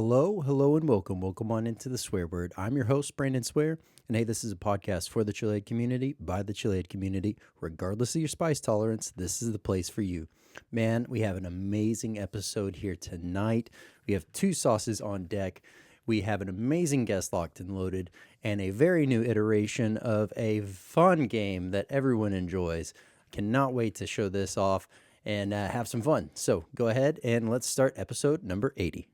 Hello, and welcome. Welcome on into the Swear Word. I'm your host, Brandon Swear, and hey, this is a podcast for the chilehead community, by the chilehead community. Regardless of your spice tolerance, this is the place for you. Man, we have an amazing episode here tonight. We have two sauces on deck. We have an amazing guest locked and loaded, and a very new iteration of a fun game that everyone enjoys. Cannot wait to show this off and have some fun. So go ahead and let's start episode number 80.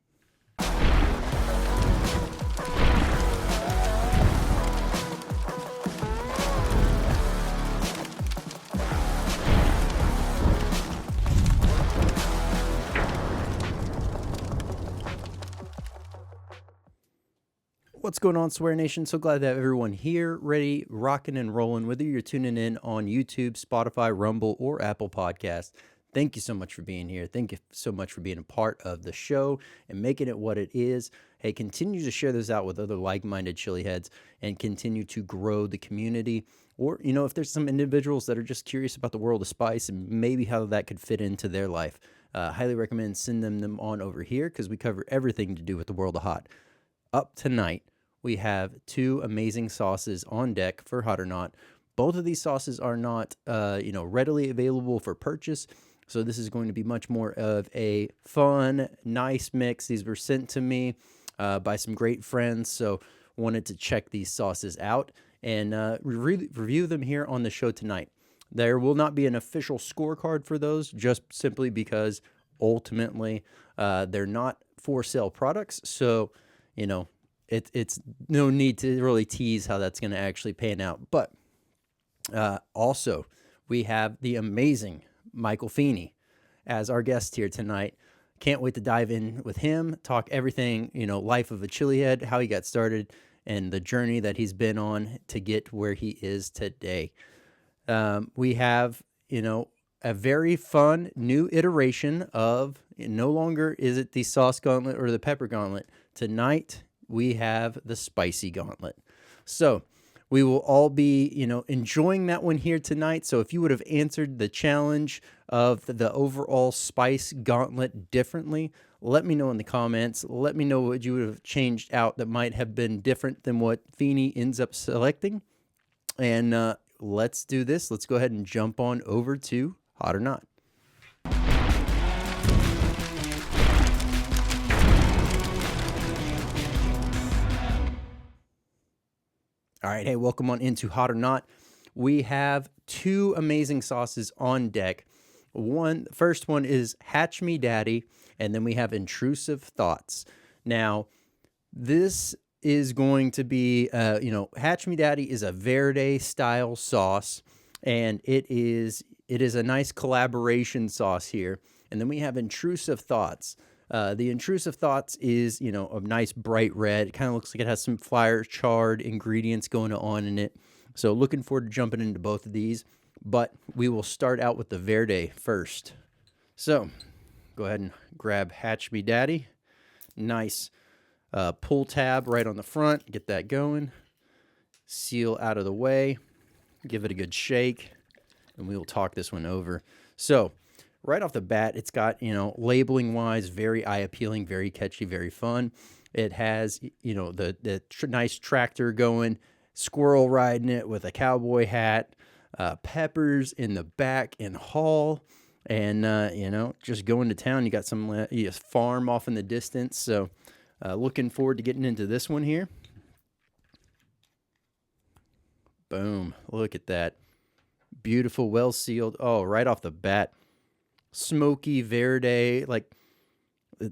What's going on, Swear Nation? So glad to have everyone here, ready, rocking and rolling, whether you're tuning in on YouTube, Spotify, Rumble, or Apple Podcasts. Thank you so much for being here. Thank you so much for being a part of the show and making it what it is. Hey, continue to share this out with other like-minded chili heads and continue to grow the community. Or, if there's some individuals that are just curious about the world of spice and maybe how that could fit into their life, highly recommend sending them on over here because we cover everything to do with the world of hot. Up tonight, we have two amazing sauces on deck for Hot or Not. Both of these sauces are not, readily available for purchase. So this is going to be much more of a fun, nice mix. These were sent to me by some great friends. So wanted to check these sauces out and review them here on the show tonight. There will not be an official scorecard for those, just simply because ultimately they're not for sale products. So, it's no need to really tease how that's going to actually pan out. But also, we have the amazing Michael Feeney as our guest here tonight. Can't wait to dive in with him, talk everything, life of a chili head, how he got started, and the journey that he's been on to get where he is today. We have, a very fun new iteration of, no longer is it the sauce gauntlet or the pepper gauntlet. Tonight, we have the spicy gauntlet. So we will all be, enjoying that one here tonight. So if you would have answered the challenge of the overall spice gauntlet differently, let me know in the comments. Let me know what you would have changed out that might have been different than what Feeney ends up selecting. And let's do this. Let's go ahead and jump on over to Hot or Not. All right, hey, welcome on into Hot or Not. We have two amazing sauces on deck. First one is Hatch Me Daddy, and then we have Intrusive Thoughts. Now, this is going to be, Hatch Me Daddy is a Verde style sauce, and it is a nice collaboration sauce here. And then we have Intrusive Thoughts. The Intrusive Thoughts is, a nice bright red. It kind of looks like it has some fire charred ingredients going on in it. So looking forward to jumping into both of these. But we will start out with the Verde first. So go ahead and grab Hatch Me Daddy. Nice pull tab right on the front. Get that going. Seal out of the way. Give it a good shake. And we will talk this one over. So right off the bat, it's got, labeling-wise, very eye-appealing, very catchy, very fun. It has, the nice tractor going, squirrel riding it with a cowboy hat, peppers in the back and haul, and, just going to town. You got some farm off in the distance, so looking forward to getting into this one here. Boom. Look at that. Beautiful, well-sealed. Oh, right off the bat. Smoky Verde, like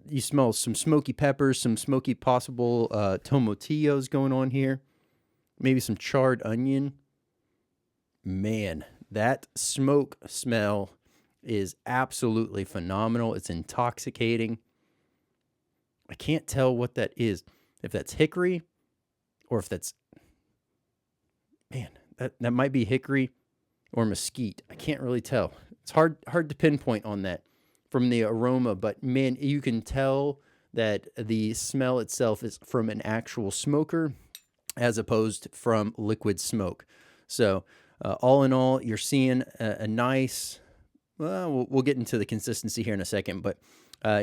you smell some smoky peppers, some smoky possible tomatillos going on here. Maybe some charred onion. Man, that smoke smell is absolutely phenomenal. It's intoxicating. I can't tell what that is. If that's hickory or if that's, man, that might be hickory or mesquite. I can't really tell. It's hard to pinpoint on that from the aroma, but man, you can tell that the smell itself is from an actual smoker as opposed from liquid smoke. So all in all, you're seeing a nice, well, we'll get into the consistency here in a second, but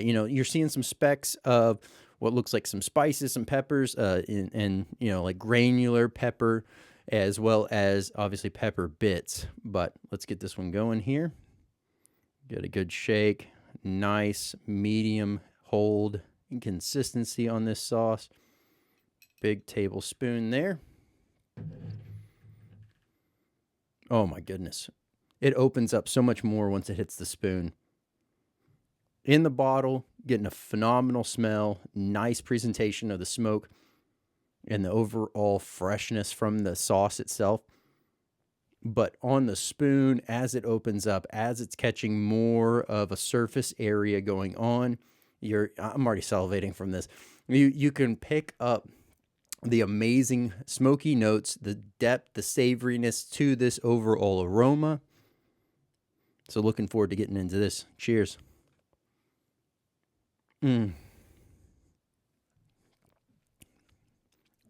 you're seeing some specks of what looks like some spices, some peppers, and like granular pepper, as well as obviously pepper bits. But let's get this one going here. Get a good shake, nice medium hold and consistency on this sauce. Big tablespoon there. Oh my goodness. It opens up so much more once it hits the spoon. In the bottle, getting a phenomenal smell, nice presentation of the smoke, and the overall freshness from the sauce itself. But on the spoon, as it opens up, as it's catching more of a surface area going on, I'm already salivating from this. You can pick up the amazing smoky notes, the depth, the savoriness to this overall aroma. So looking forward to getting into this. Cheers.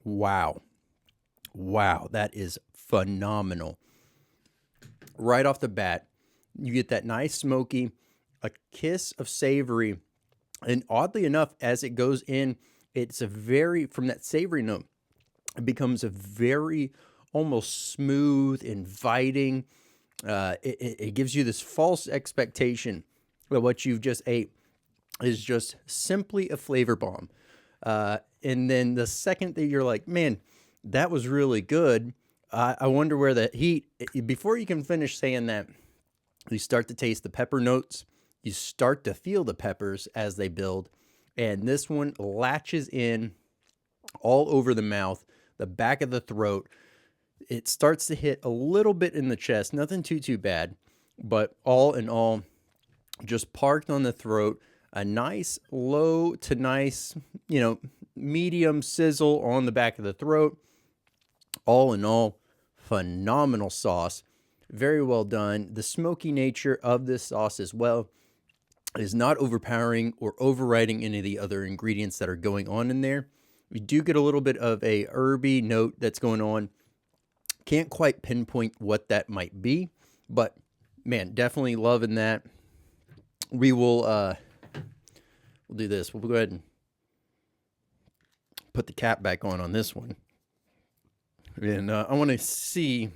Wow. Wow, that is phenomenal. Right off the bat, you get that nice smoky, a kiss of savory, and oddly enough, as it goes in, it's from that savory note, it becomes a very almost smooth, inviting. It gives you this false expectation that what you've just ate is just simply a flavor bomb. And then the second that you're like, man, that was really good, I wonder where the heat, before you can finish saying that, you start to taste the pepper notes. You start to feel the peppers as they build. And this one latches in all over the mouth, the back of the throat. It starts to hit a little bit in the chest, nothing too bad, but all in all, just parked on the throat, a nice low to nice, medium sizzle on the back of the throat. All in all, phenomenal sauce. Very well done. The smoky nature of this sauce as well is not overpowering or overriding any of the other ingredients that are going on in there. We do get a little bit of a herby note that's going on. Can't quite pinpoint what that might be, but man, definitely loving that. We will we'll do this. We'll go ahead and put the cap back on this one. And I want to see,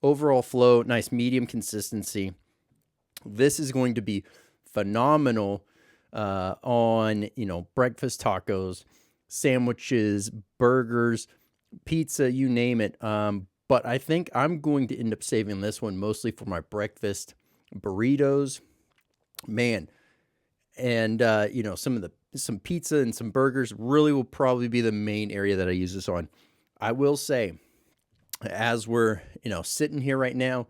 overall flow, nice medium consistency. This is going to be phenomenal on, breakfast tacos, sandwiches, burgers, pizza, you name it. But I think I'm going to end up saving this one mostly for my breakfast burritos, man. And, some pizza and some burgers really will probably be the main area that I use this on. I will say, as we're, sitting here right now,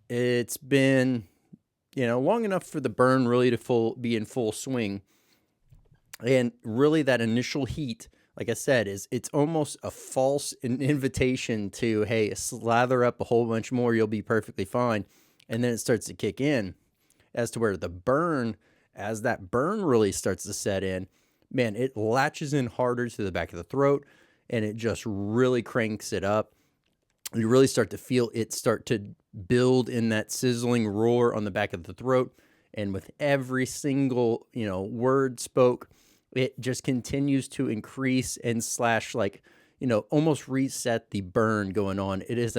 it's been, long enough for the burn really to be in full swing. And really that initial heat, like I said, it's almost a false invitation to, hey, slather up a whole bunch more, you'll be perfectly fine. And then it starts to kick in as to where the burn, as that burn really starts to set in, man, it latches in harder to the back of the throat and it just really cranks it up. You really start to feel it start to build in that sizzling roar on the back of the throat. And with every single, word spoke, it just continues to increase and almost reset the burn going on. It is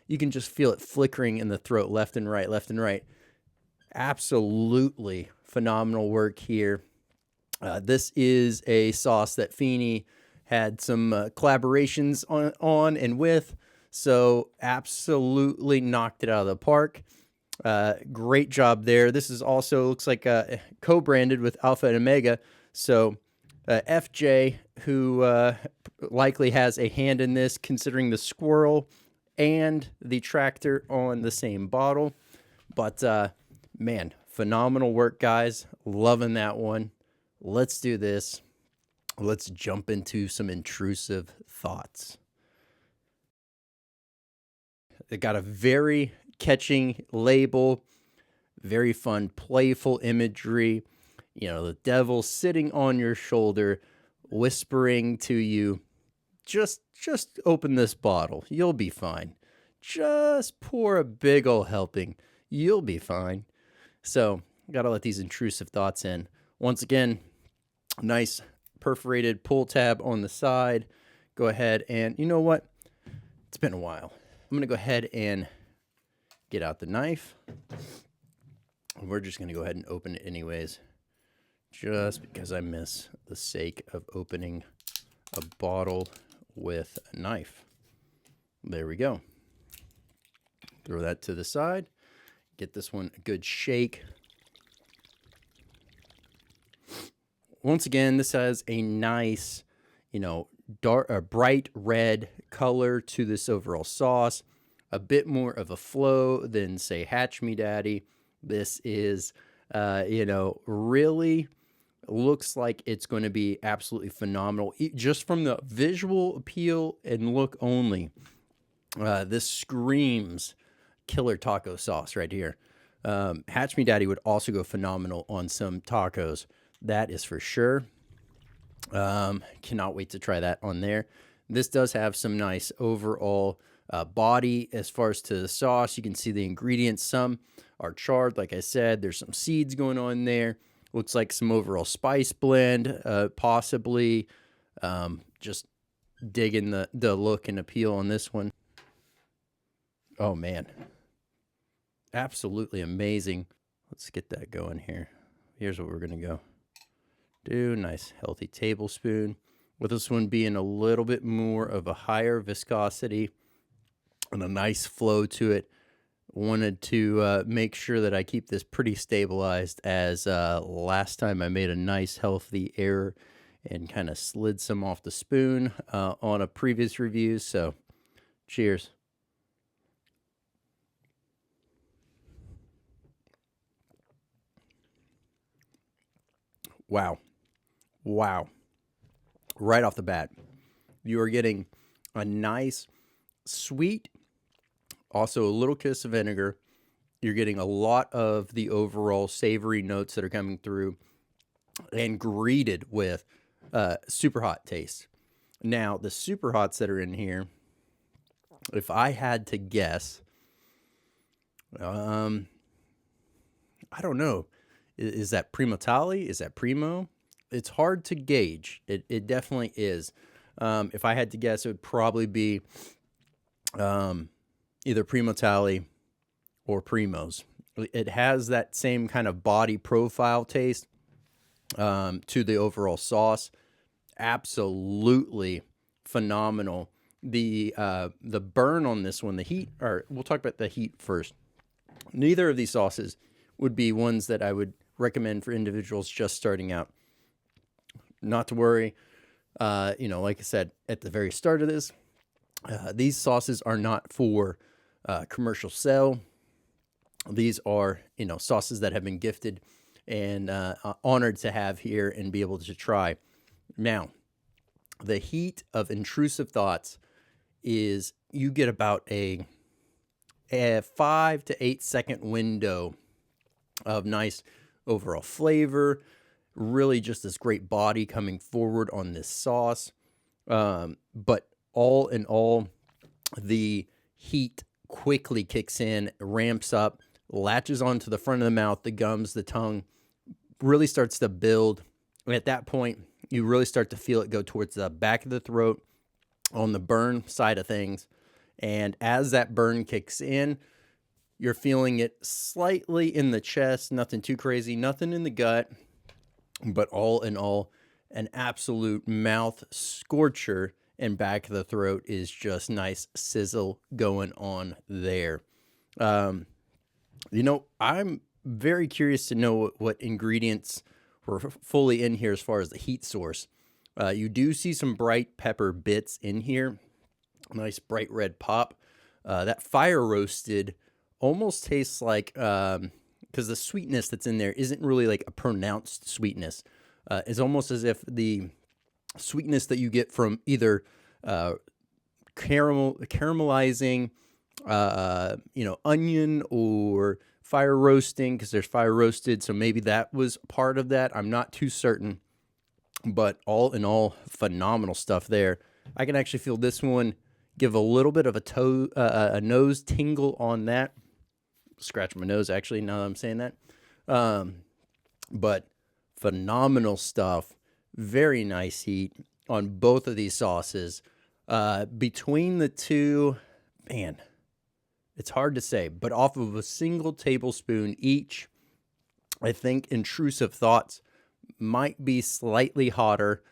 you can just feel it flickering in the throat, left and right. Absolutely phenomenal work here. This is a sauce that Feeney had some collaborations on and with, so absolutely knocked it out of the park. Great job there. This is also looks like co-branded with Alpha and Omega, so FJ, who likely has a hand in this, considering the squirrel and the tractor on the same bottle. But man, phenomenal work, guys. Loving that one. Let's do this. Let's jump into some intrusive thoughts. It got a very catching label, very fun, playful imagery. The devil sitting on your shoulder, whispering to you, just open this bottle. You'll be fine. Just pour a big ol' helping. You'll be fine. So, got to let these intrusive thoughts in. Once again, Nice perforated pull tab on the side. Go ahead and, you know what? It's been a while. I'm going to go ahead and get out the knife. We're just going to go ahead and open it anyways, just because I miss the sake of opening a bottle with a knife. There we go. Throw that to the side. Get this one a good shake. Once again, this has a nice, bright red color to this overall sauce. A bit more of a flow than, say, Hatch Me Daddy. This is, really looks like it's going to be absolutely phenomenal. Just from the visual appeal and look only, this screams killer taco sauce right here. Hatch Me Daddy would also go phenomenal on some tacos. That is for sure. Cannot wait to try that on there. This does have some nice overall body as far as to the sauce. You can see the ingredients. Some are charred, like I said. There's some seeds going on there. Looks like some overall spice blend, possibly. Just digging the look and appeal on this one. Oh, man. Absolutely amazing. Let's get that going here. Here's what we're going to go do. Nice healthy tablespoon. With this one being a little bit more of a higher viscosity and a nice flow to it. Wanted to make sure that I keep this pretty stabilized, as last time I made a nice healthy error and kind of slid some off the spoon on a previous review. So cheers. Wow. Right off the bat, you are getting a nice, sweet, also a little kiss of vinegar. You're getting a lot of the overall savory notes that are coming through, and greeted with super hot taste. Now, the super hots that are in here, if I had to guess, I don't know. Is that Primo Tali? Is that Primo? It's hard to gauge. It definitely is. If I had to guess, it would probably be either Primo Tali or Primo's. It has that same kind of body profile taste to the overall sauce. Absolutely phenomenal. The burn on this one, the heat, or we'll talk about the heat first. Neither of these sauces would be ones that I would recommend for individuals just starting out. Not to worry. Like I said at the very start of this, these sauces are not for commercial sale. These are, sauces that have been gifted and honored to have here and be able to try. Now, the heat of intrusive thoughts is you get about a 5 to 8 second window of nice overall flavor. Really just this great body coming forward on this sauce. But all in all, the heat quickly kicks in, ramps up, latches onto the front of the mouth, the gums, the tongue, really starts to build. And at that point, you really start to feel it go towards the back of the throat on the burn side of things. And as that burn kicks in, you're feeling it slightly in the chest, nothing too crazy, nothing in the gut, but all in all, an absolute mouth scorcher, and back of the throat is just nice sizzle going on there. I'm very curious to know what ingredients were fully in here as far as the heat source. You do see some bright pepper bits in here, nice bright red pop. That fire roasted almost tastes like, because the sweetness that's in there isn't really like a pronounced sweetness. It's almost as if the sweetness that you get from either caramelizing, onion, or fire roasting, because there's fire roasted. So maybe that was part of that. I'm not too certain, but all in all, phenomenal stuff there. I can actually feel this one give a little bit of a nose tingle on that. Scratch my nose, actually, now that I'm saying that. But phenomenal stuff. very nice heat on both of these sauces. Between the two, man, it's hard to say, but off of a single tablespoon each, I think Intrusive Thoughts might be slightly hotter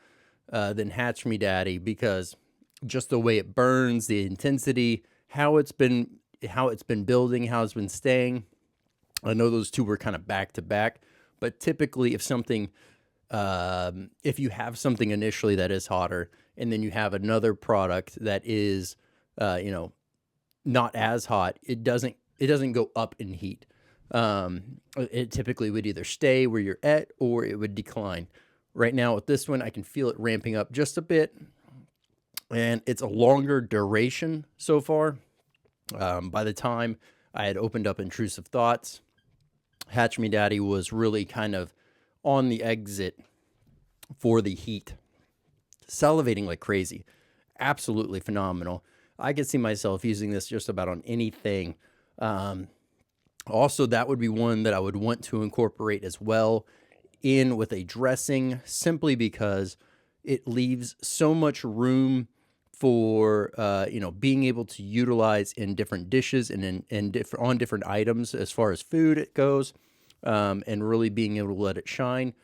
than Hatch Me Daddy, because just the way it burns, the intensity, how it's been building, how it's been staying. I know those two were kind of back to back, but typically if you have something initially that is hotter, and then you have another product that is, not as hot, it doesn't go up in heat. It typically would either stay where you're at or it would decline. Right now with this one, I can feel it ramping up just a bit, and it's a longer duration so far. By the time I had opened up Intrusive Thoughts, Hatch Me Daddy was really kind of on the exit for the heat. Salivating like crazy. Absolutely phenomenal. I could see myself using this just about on anything. Also, that would be one that I would want to incorporate as well in with a dressing, simply because it leaves so much room for being able to utilize in different dishes and on different items as far as food it goes, and really being able to let it shine.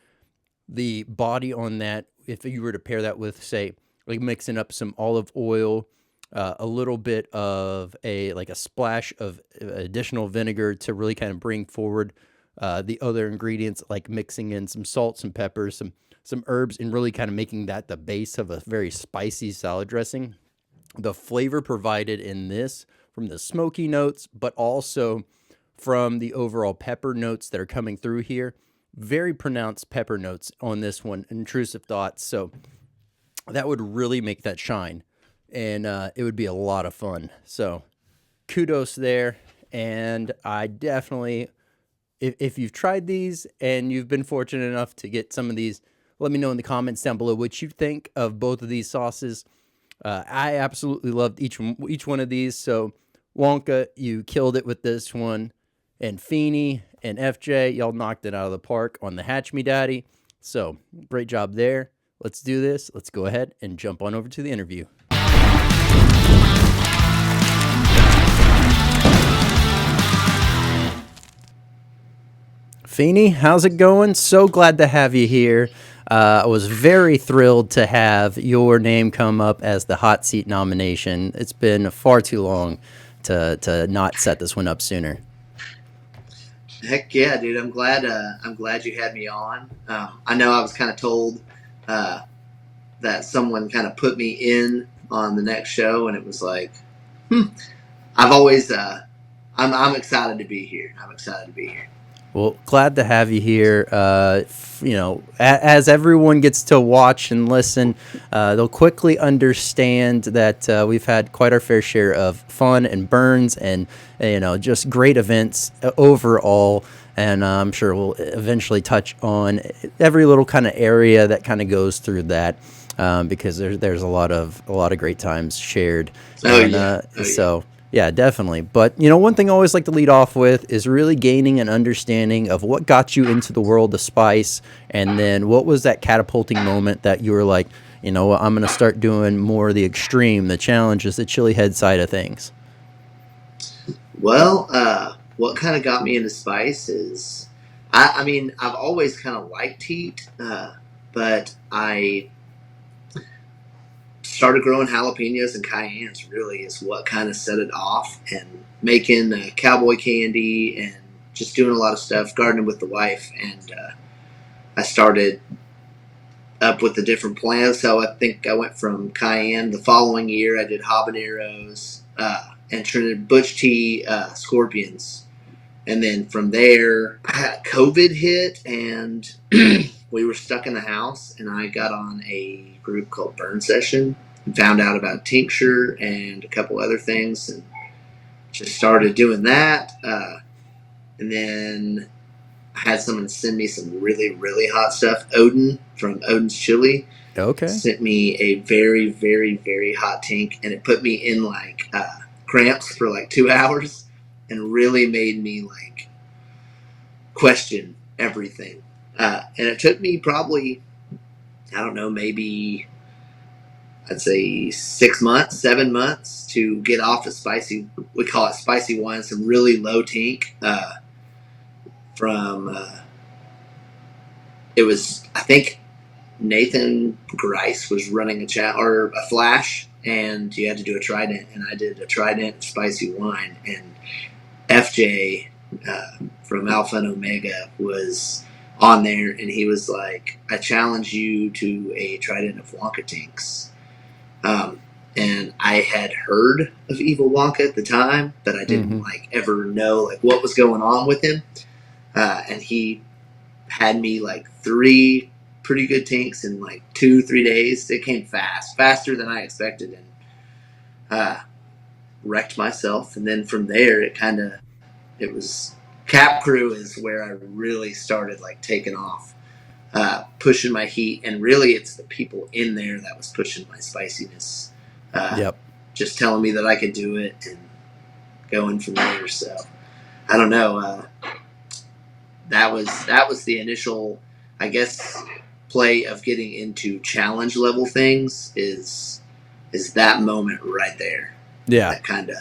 The body on that, if you were to pair that with, say, like mixing up some olive oil, a little bit of a splash of additional vinegar to really kind of bring forward the other ingredients, like mixing in some salt, some peppers, some herbs, and really kind of making that the base of a very spicy salad dressing. The flavor provided in this from the smoky notes, but also from the overall pepper notes that are coming through here. Very pronounced pepper notes on this one, Intrusive Thoughts. So that would really make that shine, and it would be a lot of fun. So kudos there. And I definitely, if you've tried these and you've been fortunate enough to get some of these, let me know in the comments down below what you think of both of these sauces. I absolutely loved each one of these. So Wonka, you killed it with this one, and Feeney and FJ, y'all knocked it out of the park on the Hatch Me Daddy. So great job there. Let's do this. Let's go ahead and jump on over to the interview. Feeney, how's it going? So glad to have you here. I was very thrilled to have your name come up as the hot seat nomination. It's been far too long to not set this one up sooner. Heck yeah, dude! I'm glad you had me on. I know I was kind of told that someone kind of put me in on the next show, and it was like, I've always I'm excited to be here. I'm excited to be here. Well, glad to have you here. As everyone gets to watch and listen, they'll quickly understand that we've had quite our fair share of fun and burns and, just great events overall. And I'm sure we'll eventually touch on every little kind of area that kind of goes through that, because there's a lot of great times shared. So. Yeah, definitely. But, one thing I always like to lead off with is really gaining an understanding of what got you into the world of spice, and then what was that catapulting moment that you were like, I'm going to start doing more of the extreme, the challenges, the chili head side of things. Well, what kind of got me into spice is, I've always kind of liked heat, but I started growing jalapenos and cayennes. Really is what kind of set it off, and making cowboy candy and just doing a lot of stuff, gardening with the wife, and I started up with the different plants. So I think I went from cayenne. The following year I did habaneros and Trinidad Butch tea, scorpions, and then from there COVID hit, and we were stuck in the house, and I got on a group called Burn Session and found out about tincture and a couple other things, and just started doing that. And then I had someone send me some really, really hot stuff. Odin from Odin's Chili sent me a very, very, very hot tink, and it put me in cramps for 2 hours, and really made me question everything. And it took me probably I don't know, maybe I'd say 6 months, 7 months to get off of spicy. We call it spicy wine, some really low tink from. It was, I think, Nathan Grice was running a chat or a flash, and you had to do a trident, and I did a trident spicy wine, and FJ from Alpha and Omega was on there, and he was like, "I challenge you to a trident of Wonka Tinks." And I had heard of Evil Wonka at the time, but I didn't like ever know like what was going on with him. And he had me like 3 pretty good tinks in like 2-3 days. It came faster than I expected, and wrecked myself. And then from there, it was Cap Crew is where I really started like taking off, pushing my heat, and really it's the people in there that was pushing my spiciness. Just telling me that I could do it and going from there. So I don't know. That was the initial, I guess, play of getting into challenge level things is that moment right there. Yeah, that kind of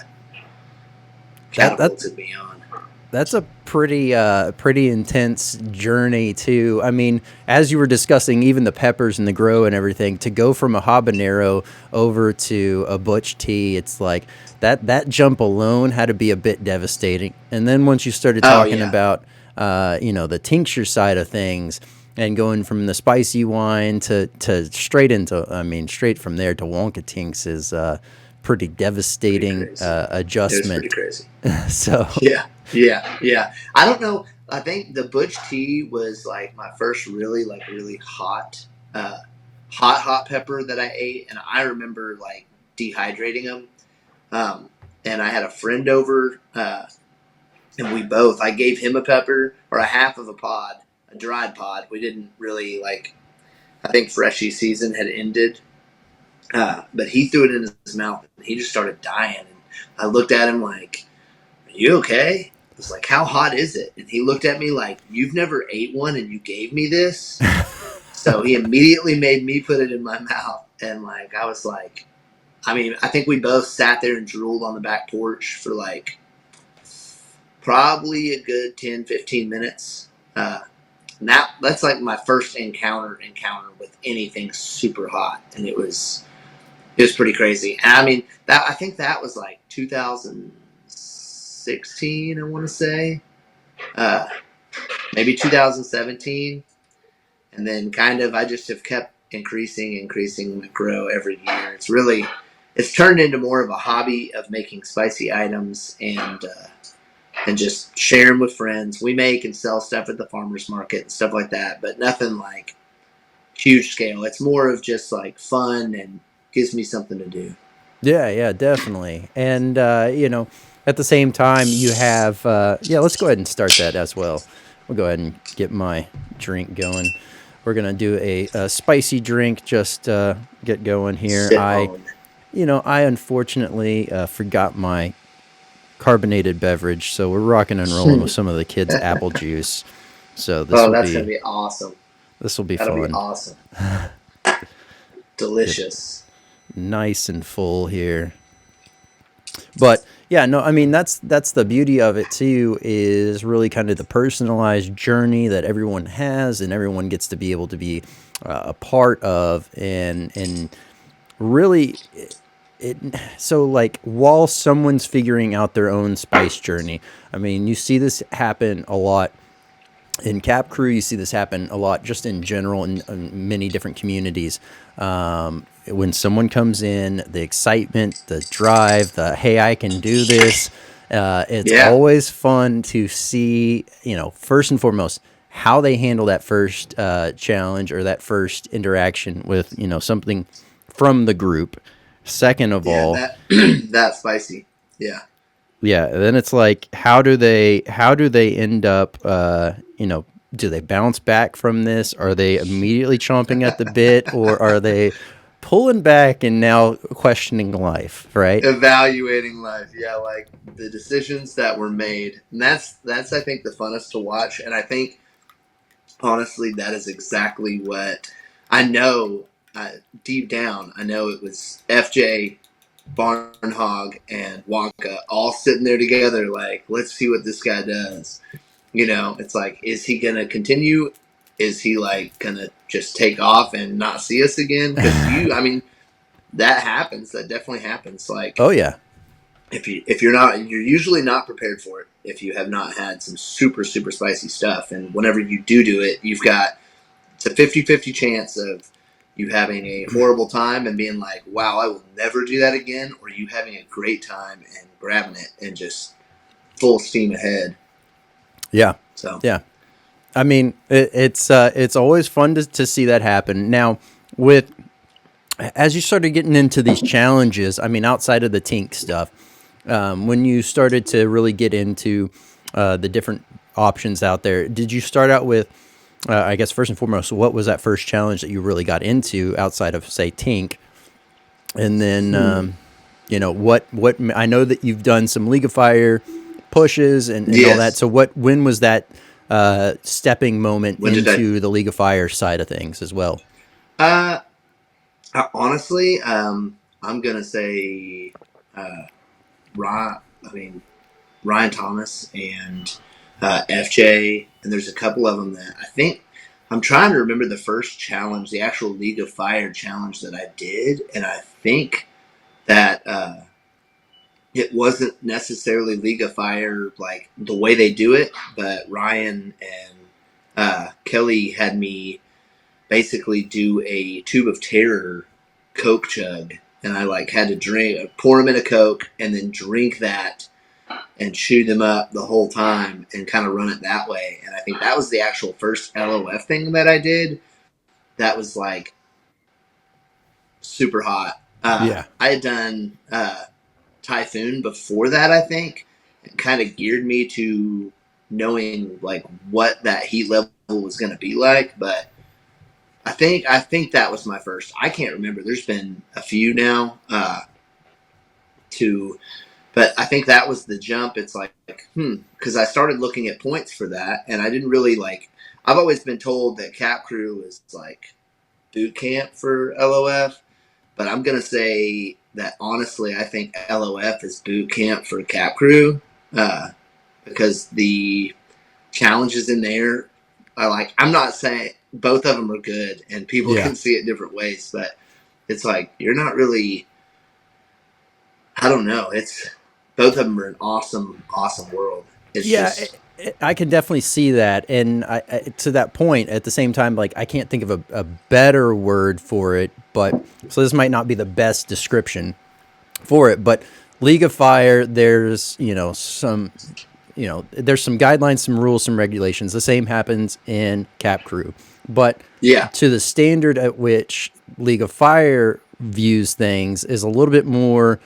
catapulted me on. That's a pretty intense journey too. I mean, as you were discussing, even the peppers and the grow and everything, to go from a habanero over to a butch tea, it's like that jump alone had to be a bit devastating. And then once you started talking about the tincture side of things, and going from the spicy wine to straight from there to Wonka Tinks is pretty devastating adjustment. It was pretty crazy. So yeah. I don't know. I think the butch tea was like my first really hot pepper that I ate, and I remember like dehydrating them. And I had a friend over, and I gave him a pepper or a half of a pod, a dried pod. We didn't really like. I think freshy season had ended. But he threw it in his mouth, and he just started dying. And I looked at him like, "Are you okay?" I was like, "How hot is it?" And he looked at me like, "You've never ate one, and you gave me this." So he immediately made me put it in my mouth, and like I was like, I mean, I think we both sat there and drooled on the back porch for like probably a good 10-15 minutes. That's like my first encounter with anything super hot, and it was pretty crazy. And I mean, I think that was like 2016, I want to say. Maybe 2017. And then kind of I just have kept increasing my grow every year. It's turned into more of a hobby of making spicy items and just sharing with friends. We make and sell stuff at the farmer's market and stuff like that, but nothing like huge scale. It's more of just like fun and gives me something to do. Yeah, definitely. And, at the same time, you have, let's go ahead and start that as well. We'll go ahead and get my drink going. We're going to do a spicy drink, just get going here. I unfortunately forgot my carbonated beverage, so we're rocking and rolling with some of the kids' apple juice. So that's going to be awesome. This will be fun. That'll be awesome. Delicious. Nice and full here. But yeah, no, I mean that's the beauty of it too, is really kind of the personalized journey that everyone has and everyone gets to be able to be a part of, and really so like while someone's figuring out their own spice journey, I mean, you see this happen a lot in Cap Crew. You see this happen a lot just in general in many different communities. When someone comes in, the excitement, the drive, hey, I can do this. It's always fun to see, first and foremost, how they handle that first challenge or that first interaction with, something from the group. Second of all, that's spicy. Yeah. Yeah. Then it's like, how do they end up, do they bounce back from this? Are they immediately chomping at the bit, or are they pulling back and now questioning life, right? Evaluating life. Yeah, like the decisions that were made. And that's I think the funnest to watch. And I think honestly that is exactly what I know deep down, I know it was FJ, Barnhog, and Wonka all sitting there together, like, let's see what this guy does. You know, it's like, is he gonna continue? Is he like gonna just take off and not see us again? Because I mean, that happens. That definitely happens. Like, Oh yeah. if you're not, you're usually not prepared for it. If you have not had some super spicy stuff, and whenever you do it, you've got it's a 50-50 chance of you having a horrible time and being like, wow, I will never do that again, or you having a great time and grabbing it and just full steam ahead. Yeah. So Yeah. I mean, it's always fun to see that happen. Now, with as you started getting into these challenges, I mean, outside of the tink stuff, when you started to really get into the different options out there, did you start out with, I guess, first and foremost, what was that first challenge that you really got into outside of, say, tink? And then, you know, what I know that you've done some League of Fire pushes and yes. all that. So when was that stepping moment into the League of Fire side of things as well? Honestly, I'm gonna say Ryan. I mean Ryan Thomas and FJ, and there's a couple of them that I think I'm trying to remember the first challenge, the actual League of Fire challenge that I did, and I think that it wasn't necessarily League of Fire like the way they do it, but Ryan and Kelly had me basically do a Tube of Terror Coke chug, and I like had to pour them in a Coke, and then drink that and chew them up the whole time and kind of run it that way. And I think that was the actual first LOF thing that I did. That was like super hot. Yeah. I had done Typhoon before that, I think. It kind of geared me to knowing like what that heat level was going to be like, but I think that was my first. I can't remember. There's been a few now. But I think that was the jump. It's like, because I started looking at points for that, and I didn't really like. I've always been told that Cap Crew is like boot camp for LOF, but I'm gonna say that honestly, I think LOF is boot camp for Cap Crew, because the challenges in there, I'm not saying both of them are good, and people can see it different ways, but it's like you're not really. I don't know. It's both of them are an awesome world. It's just I can definitely see that, and to that point, at the same time, like I can't think of a better word for it, but so this might not be the best description for it, but League of Fire, there's there's some guidelines, some rules, some regulations. The same happens in Cap Crew, but to the standard at which League of Fire views things is a little bit more,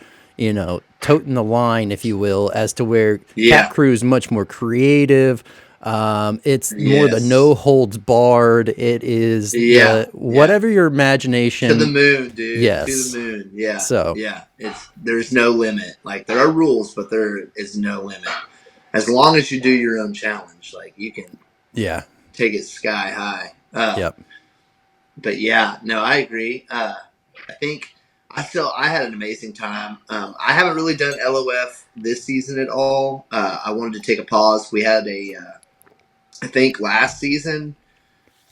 toting the line, if you will, as to where Cap Crew is much more creative. It's more the no holds barred. It is whatever your imagination. To the moon, dude. Yes. To the moon. Yeah. So there's no limit. Like there are rules, but there is no limit. As long as you do your own challenge, like you can take it sky high. But no, I agree. I think I had an amazing time. I haven't really done LOF this season at all. I wanted to take a pause. We had I think last season,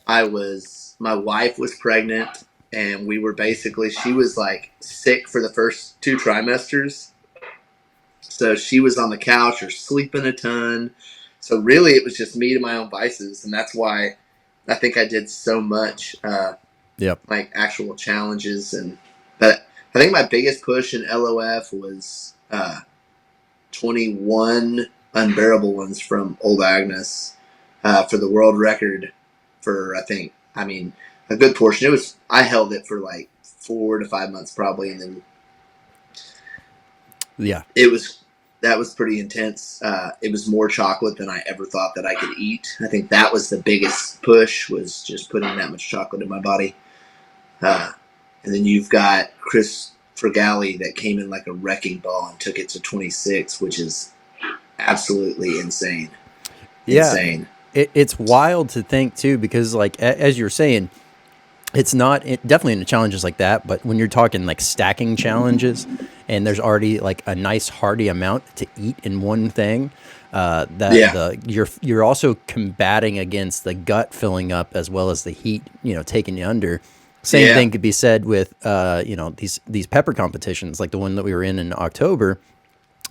my wife was pregnant, and she was like sick for the first 2 trimesters. So she was on the couch or sleeping a ton. So really it was just me to my own vices. And that's why I think I did so much, like actual challenges. But I think my biggest push in LOF was 21 unbearable ones from Old Agnes for the world record for, a good portion. I held it for like 4 to 5 months probably. And then that was pretty intense. It was more chocolate than I ever thought that I could eat. I think that was the biggest push, was just putting that much chocolate in my body. And then you've got Chris Fergali that came in like a wrecking ball and took it to 26, which is absolutely insane. Insane. It's wild to think too, because like as you're saying, It's not definitely in the challenges like that, but when you're talking like stacking challenges, and there's already like a nice hearty amount to eat in one thing, that Yeah. the you're also combating against the gut filling up as well as the heat, taking you under. Same Yeah. thing could be said with these pepper competitions, like the one that we were in October.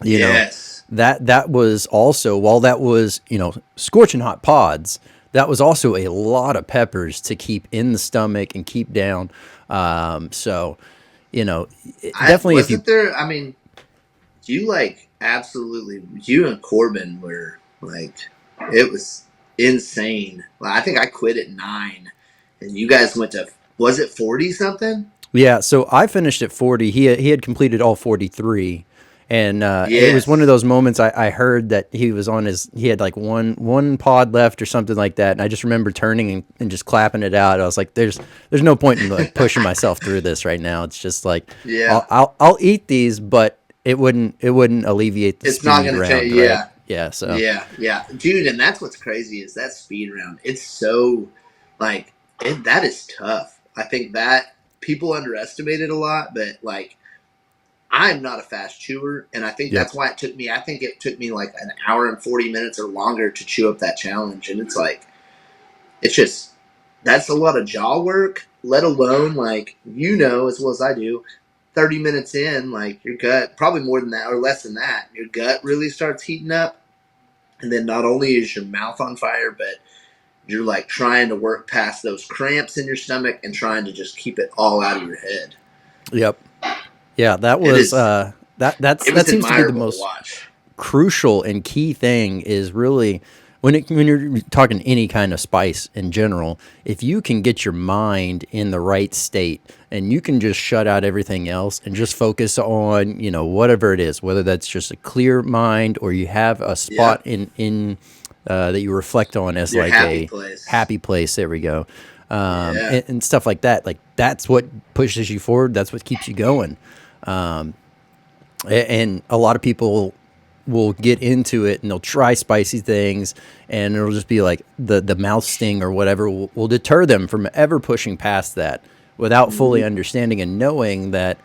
You know, Yes. that was also, while that was scorching hot pods, that was also a lot of peppers to keep in the stomach and keep down. So you know I definitely if you wasn't there. I mean, you like absolutely. You and Corbin were like, it was insane. Like, I think I quit at 9, and you guys went to, was it 40 something? Yeah, so I finished at 40. He had completed all 43. And it was one of Yes. those moments I heard that he had like one pod left or something like that. And I just remember turning and just clapping it out. I was like, there's no point in like pushing myself through this right now. It's just like, Yeah. I'll eat these, but it wouldn't alleviate the It's not speed going to change. round, right? Yeah. Yeah, so Yeah. Yeah. Dude, and that's what's crazy is that speed round. It's so, like, that is tough. I think that people underestimate it a lot, but, like, I'm not a fast chewer, and I think yep. that's why it took me. I think it took me like an hour and 40 minutes or longer to chew up that challenge. And it's like, it's just that's a lot of jaw work. Let alone like as well as I do, 30 minutes in, like your gut probably more than that or less than that. Your gut really starts heating up, and then not only is your mouth on fire, but you're like trying to work past those cramps in your stomach and trying to just keep it all out of your head. Yep. Yeah, that It was is. It that was seems to be the admirable to most watch. crucial and key thing is really when you're talking any kind of spice in general, if you can get your mind in the right state and you can just shut out everything else and just focus on whatever it is, whether that's just a clear mind or you have a spot Yep. in that you reflect on as Your like happy a place. happy place. There we go. Yeah. And stuff like that. Like that's what pushes you forward. That's what keeps you going. And a lot of people will get into it and they'll try spicy things and it'll just be like the mouth sting or whatever will deter them from ever pushing past that without fully Mm-hmm. understanding and knowing that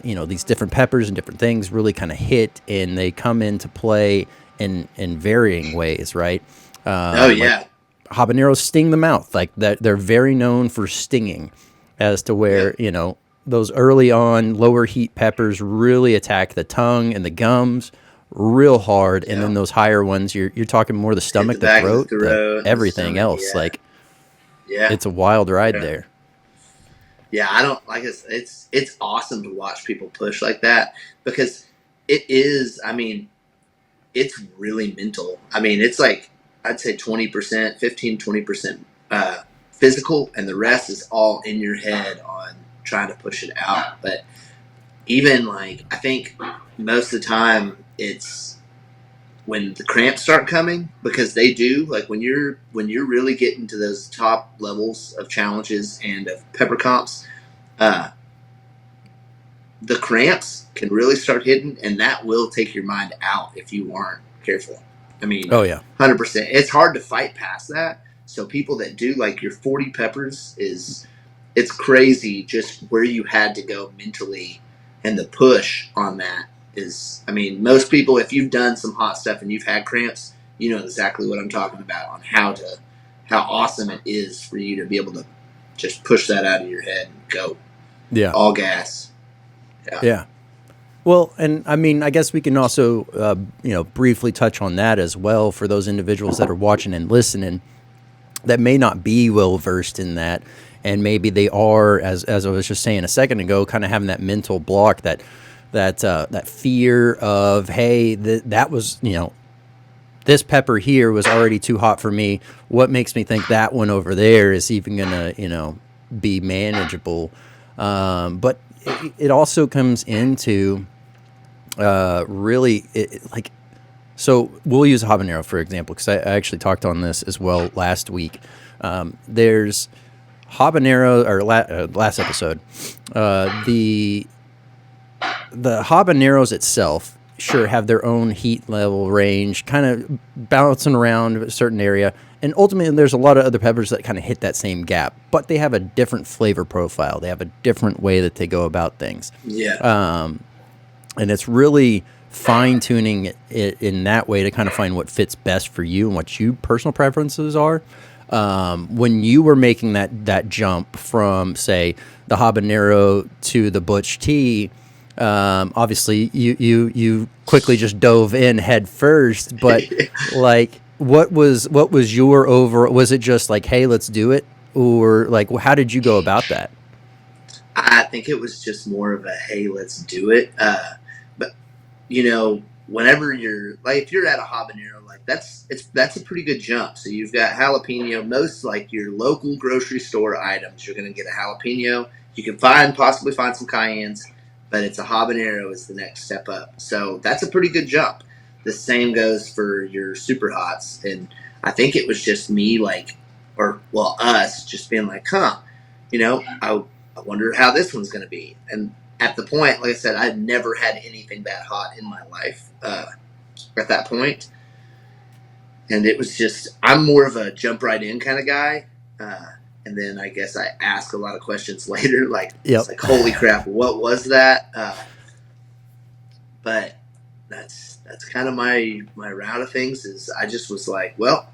these different peppers and different things really kind of hit and they come into play in varying ways, right? Oh Like yeah. habaneros sting the mouth, like that they're very known for stinging, as to where Yep. those early on lower heat peppers really attack the tongue and the gums real hard, and then Yeah. those higher ones you're talking more the Hit the stomach, the back of the throat, the throat and the everything stomach. else. Yeah. Like Yeah. it's a wild ride Yeah. there. Yeah. I don't like it's awesome to watch people push like that because it is. I mean, it's really mental. I mean, it's like I'd say 20%, 15, 20% physical, and the rest is all in your head on trying to push it out. But even like I think most of the time it's when the cramps start coming because they do like when you're really getting to those top levels of challenges and of pepper comps, uh, the cramps can really start hitting, and that will take your mind out if you aren't careful. I mean, Oh yeah. 100%. It's hard to fight past that. So people that do like your 40 peppers is it's crazy just where you had to go mentally and the push on that is I mean, most people if you've done some hot stuff and you've had cramps, you know exactly what I'm talking about on how awesome it is for you to be able to just push that out of your head and go Yeah. all gas. Yeah. Yeah. Well, and I mean, I guess we can also, briefly touch on that as well for those individuals that are watching and listening that may not be well versed in that, and maybe they are, as I was just saying a second ago, kind of having that mental block, that fear of, hey, that was this pepper here was already too hot for me. What makes me think that one over there is even gonna be manageable? But it also comes into really like, so we'll use habanero for example because I actually talked on this as well last week. There's habanero or last episode, the habaneros itself sure, have their own heat level range, kind of bouncing around a certain area. And ultimately, there's a lot of other peppers that kind of hit that same gap, but they have a different flavor profile. They have a different way that they go about things. Yeah. And it's really fine-tuning it in that way to kind of find what fits best for you and what your personal preferences are. When you were making that jump from, say, the habanero to the butch tea, obviously you quickly just dove in head first, but like what was your was it just like, hey, let's do it, or like how did you go about that? I think it was just more of a hey, let's do it. But whenever you're like, if you're at a habanero, like that's a pretty good jump. So you've got jalapeno. Most like your local grocery store items, you're going to get a jalapeno. You can possibly find some cayennes, but it's a habanero is the next step up. So that's a pretty good jump. The same goes for your super hots, and I think it was just me us just being like, I wonder how this one's going to be. And at the point, like I said, I'd never had anything that hot in my life at that point. And it was just, I'm more of a jump right in kind of guy. And then I guess I ask a lot of questions later, like, Yep. It's like, holy crap, what was that? But that's kind of my route of things is I just was like, well,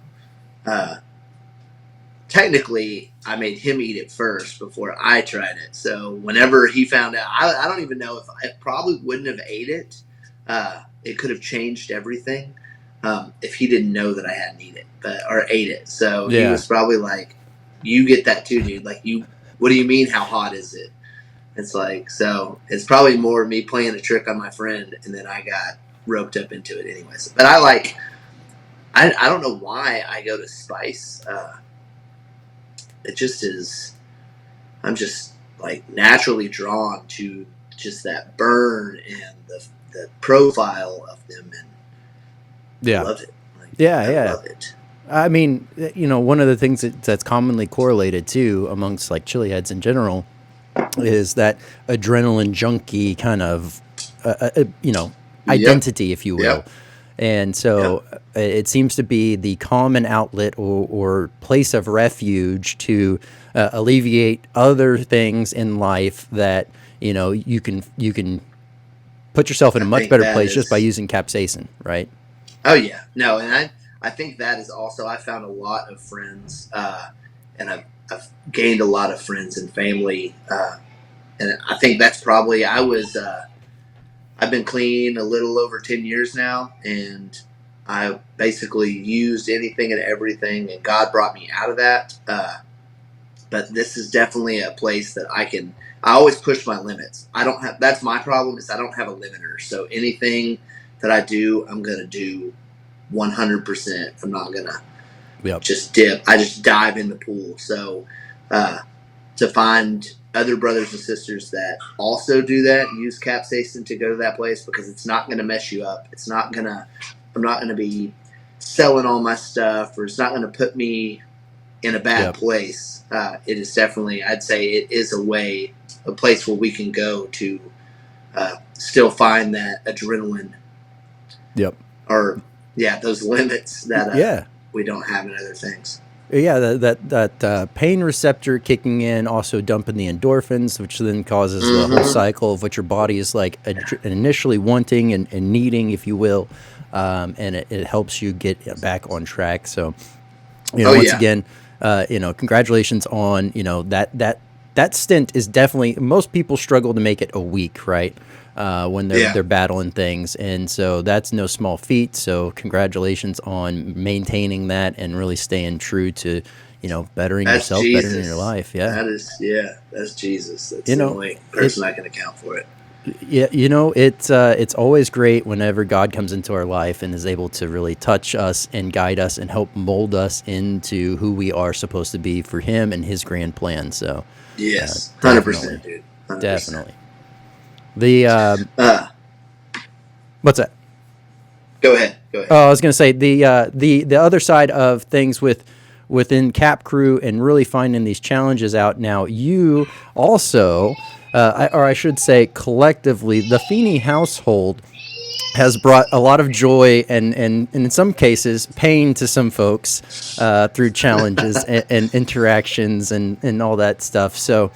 technically, I made him eat it first before I tried it. So whenever he found out, I don't even know if I probably wouldn't have ate it. It could have changed everything if he didn't know that I hadn't eaten it or ate it. So he was probably like, "You get that too, dude. Like what do you mean? How hot is it?" It's like, so it's probably more me playing a trick on my friend, and then I got roped up into it anyways. But I don't know why I go to spice. It just is. I'm just like naturally drawn to just that burn and the profile of them, and I love it. I love it. I mean, one of the things that's commonly correlated too amongst like chili heads in general is that adrenaline junkie kind of identity, if you will. Yep. And so it seems to be the common outlet or place of refuge to alleviate other things in life that, you can put yourself in a much better place just by using capsaicin, right? Oh, yeah. No, and I think that is also, I found a lot of friends, and I've gained a lot of friends and family. And I think that's probably, I've been clean a little over 10 years now, and I basically used anything and everything, and God brought me out of that. But this is definitely a place that I always push my limits. That's my problem is I don't have a limiter. So anything that I do, I'm going to do 100%. I'm not going to just dip. I just dive in the pool. So to find other brothers and sisters that also do that, use capsaicin to go to that place, because it's not going to mess you up. I'm not going to be selling all my stuff, or it's not going to put me in a bad place. It is definitely, I'd say it is a place where we can go to still find that adrenaline. Yep. Or those limits that we don't have in other things. Yeah, that pain receptor kicking in, also dumping the endorphins, which then causes the whole cycle of what your body is like initially wanting and needing, if you will, and it helps you get back on track. So, once again, congratulations on that stint is definitely, most people struggle to make it a week, right? When they're battling things, and so that's no small feat. So congratulations on maintaining that and really staying true to bettering yourself, Jesus. bettering your life. That's Jesus. That's the only person I can account for it. Yeah, it's always great whenever God comes into our life and is able to really touch us and guide us and help mold us into who we are supposed to be for Him and His grand plan. So yes, 100%, dude. 100%. Definitely. What's that? Go ahead. Oh, I was going to say the other side of things within Cap Crew and really finding these challenges out. Now, you also, or I should say, collectively, the Feeney household has brought a lot of joy and in some cases pain to some folks through challenges and interactions and all that stuff. So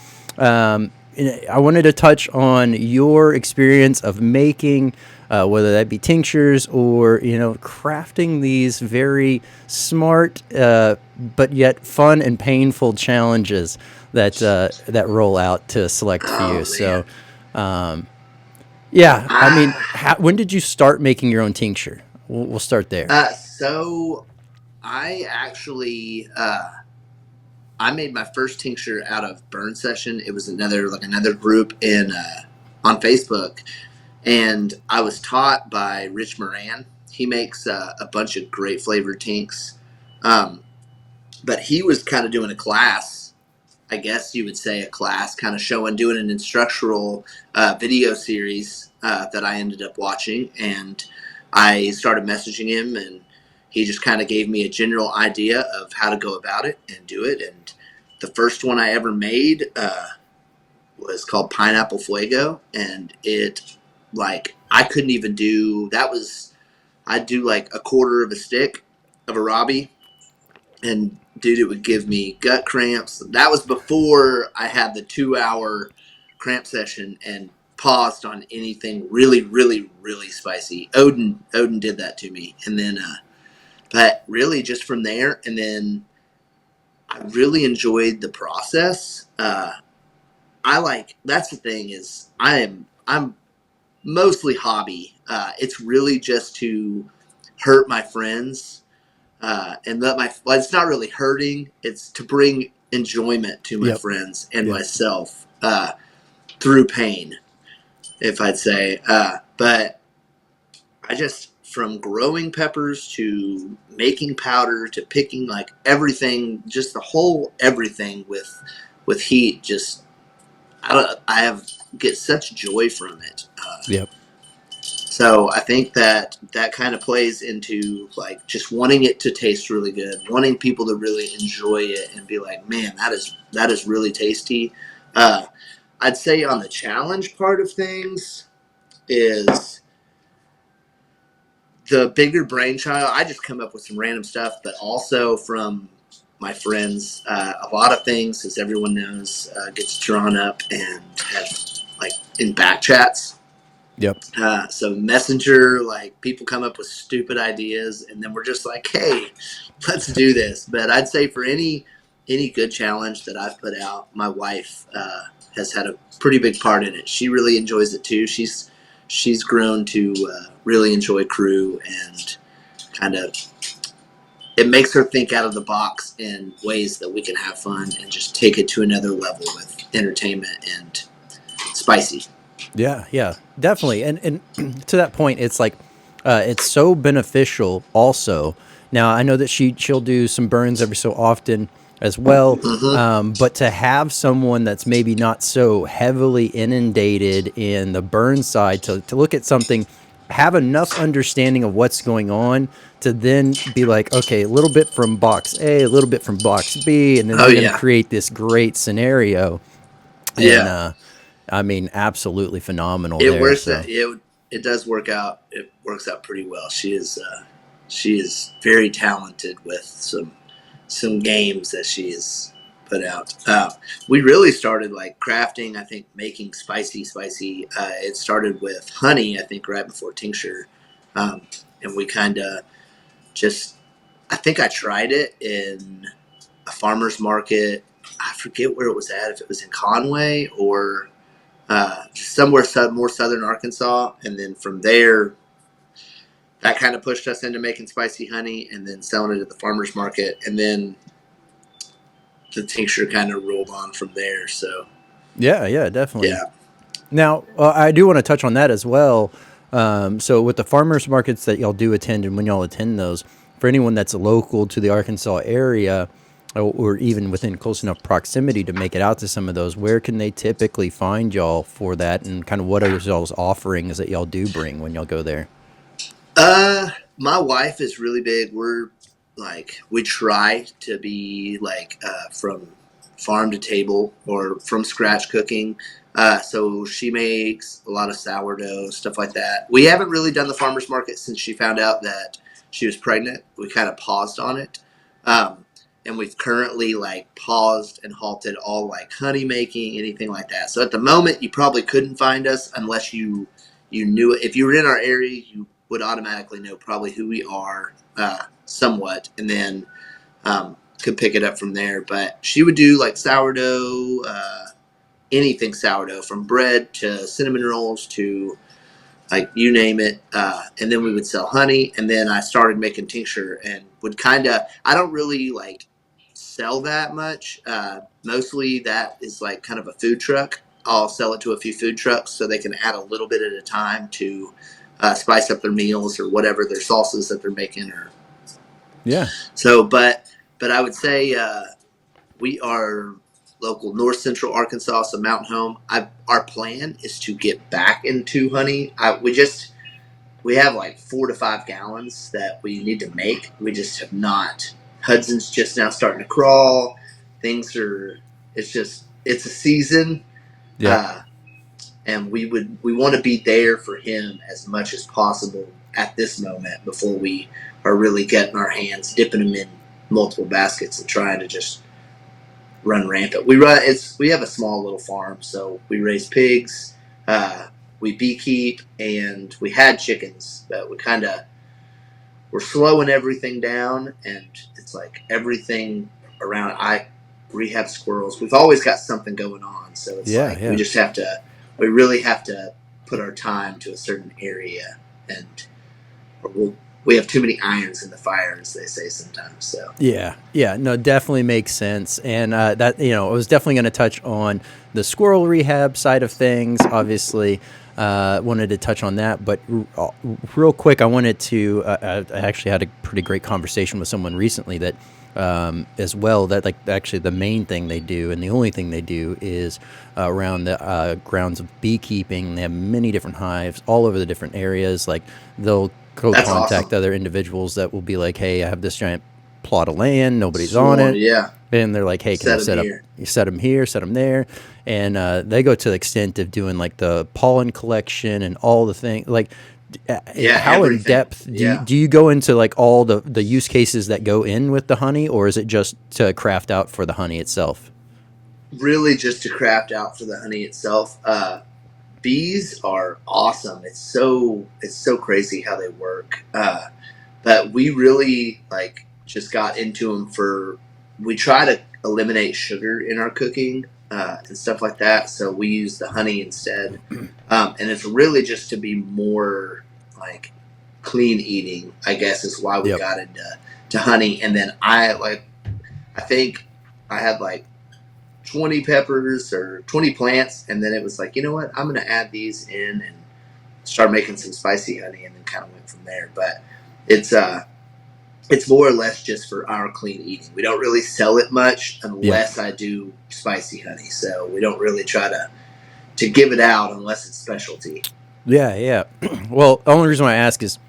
I wanted to touch on your experience of making, whether that be tinctures or crafting these very smart but yet fun and painful challenges that roll out to select Oh few. man. So yeah, I mean, Ah, when did you start making your own tincture? We'll start there. so I actually I made my first tincture out of Burn Session. It was another group in on Facebook, and I was taught by Rich Moran. He makes a bunch of great flavored tinks, um, but he was kind of doing a class. I guess you would say a class, kind of doing an instructional video series that I ended up watching, and I started messaging him, and he just kind of gave me a general idea of how to go about it and do it. And the first one I ever made was called Pineapple Fuego, and it like I couldn't even do that. Was I'd do like a quarter of a stick of Arabi, and dude, it would give me gut cramps. That was before I had the 2 hour cramp session and paused on anything really, really, really spicy. Odin did that to me, and then, but really just from there, and then I really enjoyed the process. I like that's the thing is I'm mostly hobby. It's really just to hurt my friends and let my well, it's not really hurting. It's to bring enjoyment to my Yep. friends and Yep. myself through pain, if I'd say. But I just from growing peppers to making powder to picking like everything, just the whole everything with heat. Just I have get such joy from it. Yep. So I think that kind of plays into like just wanting it to taste really good, wanting people to really enjoy it and be like, man, that is really tasty. Uh, I'd say on the challenge part of things is the bigger brainchild. I just come up with some random stuff, but also from my friends. A lot of things, as everyone knows, gets drawn up and have like in back chats. Yep. So Messenger, like people come up with stupid ideas, and then we're just like, "Hey, let's do this." But I'd say for any good challenge that I've put out, my wife has had a pretty big part in it. She really enjoys it too. She's grown to really enjoy crew and kind of it makes her think out of the box in ways that we can have fun and just take it to another level with entertainment and spicy. Yeah, yeah, definitely. And to that point, it's like it's so beneficial. Also, now I know that she'll do some burns every so often as well. Mm-hmm. But to have someone that's maybe not so heavily inundated in the burn side to look at something, have enough understanding of what's going on to then be like, okay, a little bit from box A, a little bit from box B, and then Oh we're going to yeah, create this great scenario. And yeah. I mean, absolutely phenomenal It there. works. So It does work out. It works out pretty well. She is very talented with some games that she has put out. We really started like crafting. I think making spicy. It started with honey. I think right before tincture, um, and we kind of just. I think I tried it in a farmer's market. I forget where it was at. If it was in Conway or somewhere more southern Arkansas, and then from there, that kind of pushed us into making spicy honey and then selling it at the farmers market, and then the tincture kind of rolled on from there. So yeah, yeah, definitely. yeah, Now, I do want to touch on that as well. So with the farmers markets that y'all do attend, and when y'all attend those, for anyone that's local to the Arkansas area, or even within close enough proximity to make it out to some of those, where can they typically find y'all for that, and kind of what are y'all's offerings that y'all do bring when y'all go there? my wife is really big. We're like we try to be like from farm to table or from scratch cooking. So she makes a lot of sourdough, stuff like that. We haven't really done the farmer's market since she found out that she was pregnant. We kind of paused on it. And we've currently like paused and halted all like honey making, anything like that. So at the moment, you probably couldn't find us unless you knew it. If you were in our area, you would automatically know probably who we are somewhat, and then could pick it up from there. But she would do like sourdough, anything sourdough, from bread to cinnamon rolls to like you name it. And then we would sell honey, and then I started making tincture and would kind of, I don't really like sell that much. Mostly that is like kind of a food truck. I'll sell it to a few food trucks so they can add a little bit at a time to spice up their meals or whatever their salsas that they're making. Or so, but I would say we are local North Central Arkansas, so Mountain Home. Our plan is to get back into honey. We have like 4 to 5 gallons that we need to make. We just have not. Hudson's just now starting to crawl. It's a season. Yeah. And we want to be there for him as much as possible at this moment before we are really getting our hands, dipping them in multiple baskets and trying to just run rampant. We have a small little farm, so we raise pigs, we beekeep, and we had chickens, but we're slowing everything down, and it's like everything around. We have squirrels. We've always got something going on, so it's we really have to put our time to a certain area, and we have too many irons in the fire, as they say sometimes. So no, definitely makes sense. And that, I was definitely going to touch on the squirrel rehab side of things. Obviously, wanted to touch on that, but real quick, I wanted to. I actually had a pretty great conversation with someone recently that. As well, that like actually the main thing they do and the only thing they do is around the grounds of beekeeping. They have many different hives all over the different areas. Like they'll go contact other individuals that will be like, hey, I have this giant plot of land, nobody's on it. Yeah. And they're like, hey, can you set them here, set them there? And they go to the extent of doing like the pollen collection and all the things. Like, how in depth do you go into like all the use cases that go in with the honey, or is it just to craft out for the honey itself? Really just to craft out for the honey itself. Bees are awesome. It's so crazy how they work. But we really like just got into them we try to eliminate sugar in our cooking and stuff like that. So we use the honey instead. And it's really just to be more like clean eating, I guess, is why we got into honey. And then I think I had like 20 peppers or 20 plants. And then it was like, you know what, I'm going to add these in and start making some spicy honey, and then kind of went from there. But it's more or less just for our clean eating. We don't really sell it much unless I do spicy honey. So we don't really try to give it out unless it's specialty. Yeah. Well, the only reason why I ask is,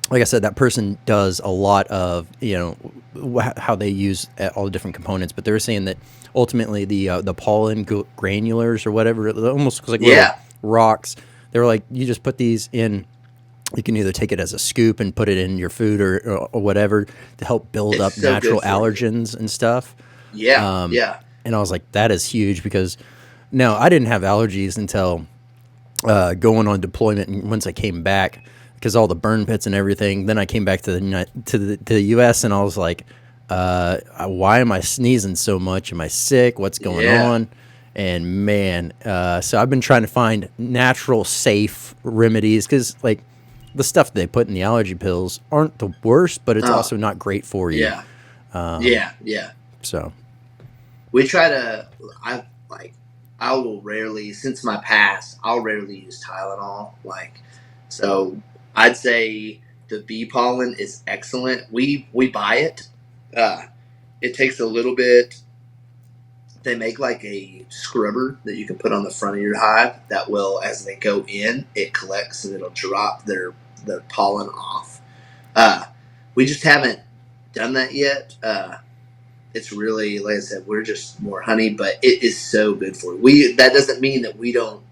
like I said, that person does a lot of, how they use all the different components, but they're saying that ultimately the pollen granulars or whatever, it almost looks like little rocks. They were like, you just put these in. You can either take it as a scoop and put it in your food or whatever to help build up natural allergens and stuff. Yeah. And I was like, that is huge, because no, I didn't have allergies until going on deployment. And once I came back, because all the burn pits and everything, then I came back to the U.S. and I was like, why am I sneezing so much? Am I sick? What's going on? And man, so I've been trying to find natural, safe remedies, because like, the stuff they put in the allergy pills aren't the worst, but it's also not great for you. So we try to. I will rarely, since my past, I'll rarely use Tylenol. So I'd say the bee pollen is excellent. We buy it. It takes a little bit. They make like a scrubber that you can put on the front of your hive that will, as they go in, it collects and it'll drop their pollen off. We just haven't done that yet. it's really, like I said, we're just more honey, but it is so good for you. That doesn't mean that we don't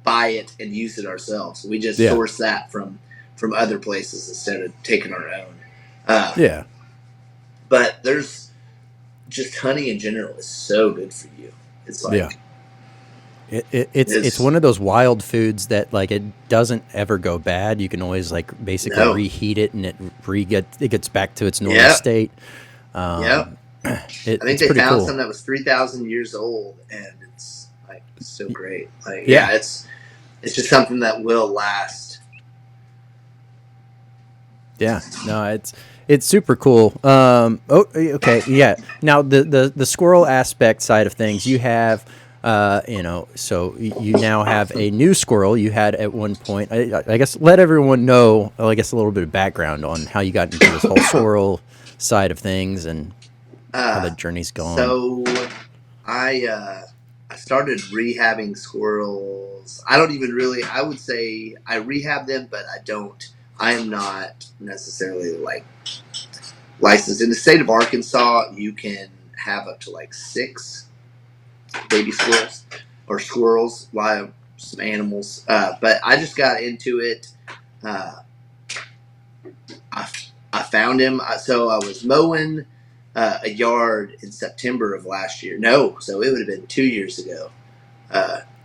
buy it and use it ourselves. We just Yeah. source that from other places instead of taking our own. Yeah. But there's just honey in general is so good for you. It's Yeah. like It's one of those wild foods that like it doesn't ever go bad. You can always like basically no, reheat it and it gets back to its normal yeah, state. yeah. I think It's they pretty found cool. something that was 3,000 years old, and it's like so great. Like, Yeah. yeah, it's just something that will last. Yeah, no, it's super cool. Okay, yeah. Now the squirrel aspect side of things, you have, so you now have a new squirrel. You had at one point. I guess let everyone know. I guess a little bit of background on how you got into this whole squirrel side of things and how the journey's gone. So I started rehabbing squirrels. I don't even really. I would say I rehab them, but I don't. I am not necessarily like licensed in the state of Arkansas. You can have up to like 6 baby squirrels or squirrels, live some animals. But I just got into it. Uh, I found him. So I was mowing a yard in September of last year. No, so it would have been 2 years ago,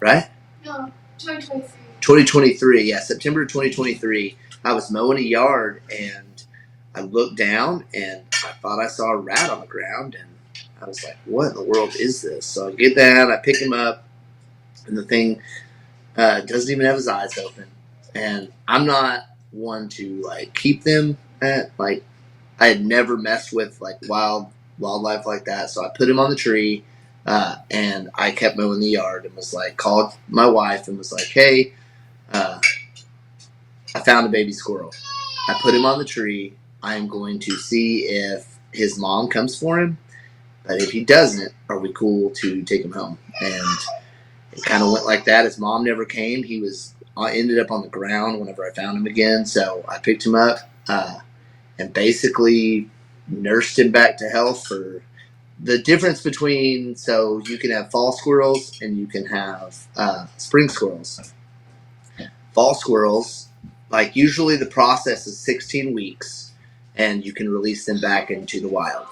right? No, 2023. 2023, yeah, September 2023. I was mowing a yard and I looked down and I thought I saw a rat on the ground and I was like, "What in the world is this?" So I get down, I pick him up, and the thing doesn't even have his eyes open. And I'm not one to like keep them at like I had never messed with like wildlife like that, so I put him on the tree, and I kept mowing the yard and was like called my wife and was like, "Hey, I found a baby squirrel. I put him on the tree. I am going to see if his mom comes for him, but if he doesn't, are we cool to take him home?" And it kind of went like that. His mom never came. He was ended up on the ground whenever I found him again, so I picked him up. And basically nursed him back to health. For the difference between, so you can have fall squirrels and you can have spring squirrels. Fall squirrels, like usually the process is 16 weeks and you can release them back into the wild,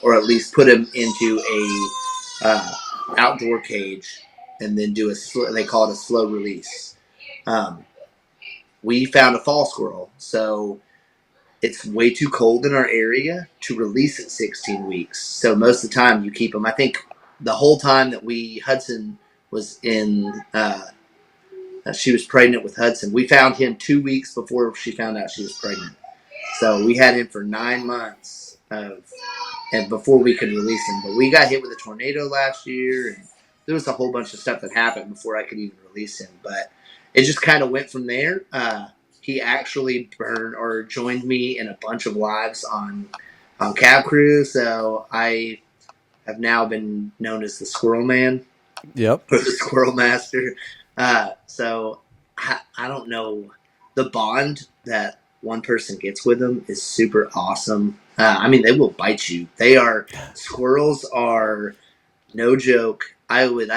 or at least put them into a outdoor cage and then do they call it a slow release. We found a fall squirrel, so it's way too cold in our area to release at 16 weeks. So most of the time you keep them. I think the whole time that Hudson was in, she was pregnant with Hudson. We found him 2 weeks before she found out she was pregnant. So we had him for 9 months and before we could release him. But we got hit with a tornado last year, and there was a whole bunch of stuff that happened before I could even release him. But it just kind of went from there. He actually joined me in a bunch of lives on Cab Crew, so I have now been known as the Squirrel Man. Yep. Or the Squirrel Master. So I don't know, the bond that one person gets with them is super awesome. I mean, they will bite you. Squirrels are no joke. I would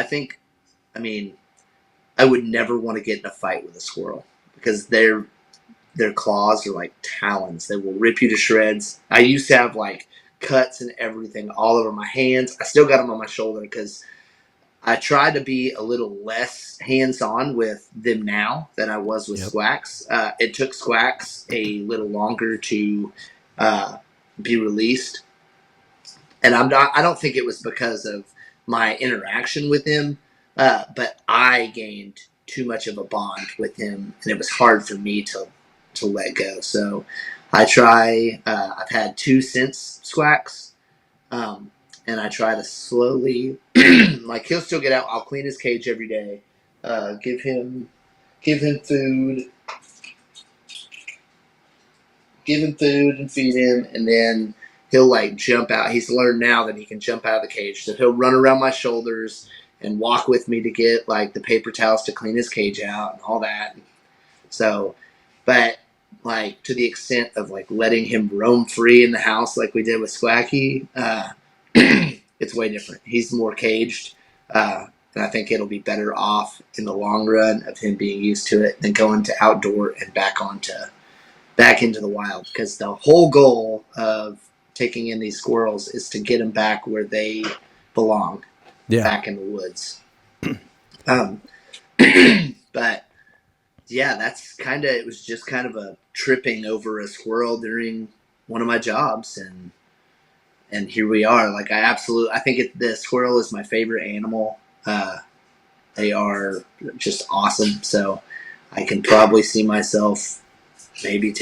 never want to get in a fight with a squirrel because their claws are like talons. They will rip you to shreds. I used to have like cuts and everything all over my hands. I still got them on my shoulder because I try to be a little less hands-on with them now than I was with Squax. It took Squax a little longer to be released, and I don't think it was because of my interaction with him, but I gained too much of a bond with him, and it was hard for me to let go. So I try. I've had 2 since Squax. And I try to slowly, like he'll still get out. I'll clean his cage every day, give him food, and feed him, and then he'll like jump out. He's learned now that he can jump out of the cage, so he'll run around my shoulders and walk with me to get like the paper towels to clean his cage out and all that. So, but like to the extent of like letting him roam free in the house like we did with Squacky, it's way different. He's more caged, and I think it'll be better off in the long run of him being used to it than going to outdoor and back into the wild. Because the whole goal of taking in these squirrels is to get them back where they belong, back in the woods. But yeah, it was just kind of a tripping over a squirrel during one of my jobs, and here we are. Like I think the squirrel is my favorite animal. They are just awesome. So I can probably see myself maybe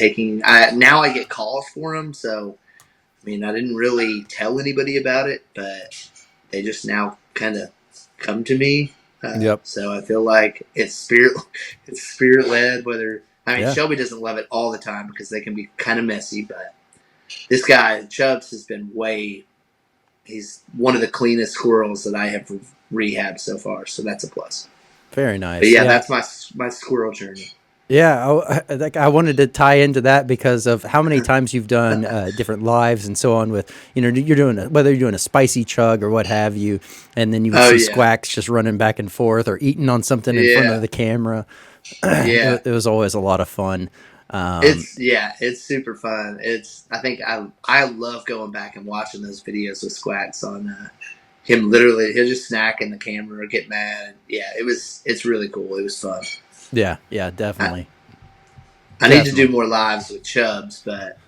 now I get calls for them. So, I mean, I didn't really tell anybody about it, but they just now kind of come to me. So I feel like it's spirit led. Shelby doesn't love it all the time because they can be kind of messy, but this guy Chubbs has been he's one of the cleanest squirrels that I have rehabbed so far. So that's a plus. Very nice. But yeah, that's my squirrel journey. Yeah, I wanted to tie into that because of how many times you've done different lives and so on with, you're doing whether you're doing a spicy chug or what have you, and then you would see Squacks just running back and forth or eating on something in front of the camera. It was always a lot of fun. It's super fun. I think I love going back and watching those videos with Squacks on him. Literally, he'll just snack in the camera or get mad. Yeah, it's really cool. It was fun. Yeah, definitely. I need to do more lives with Chubbs, but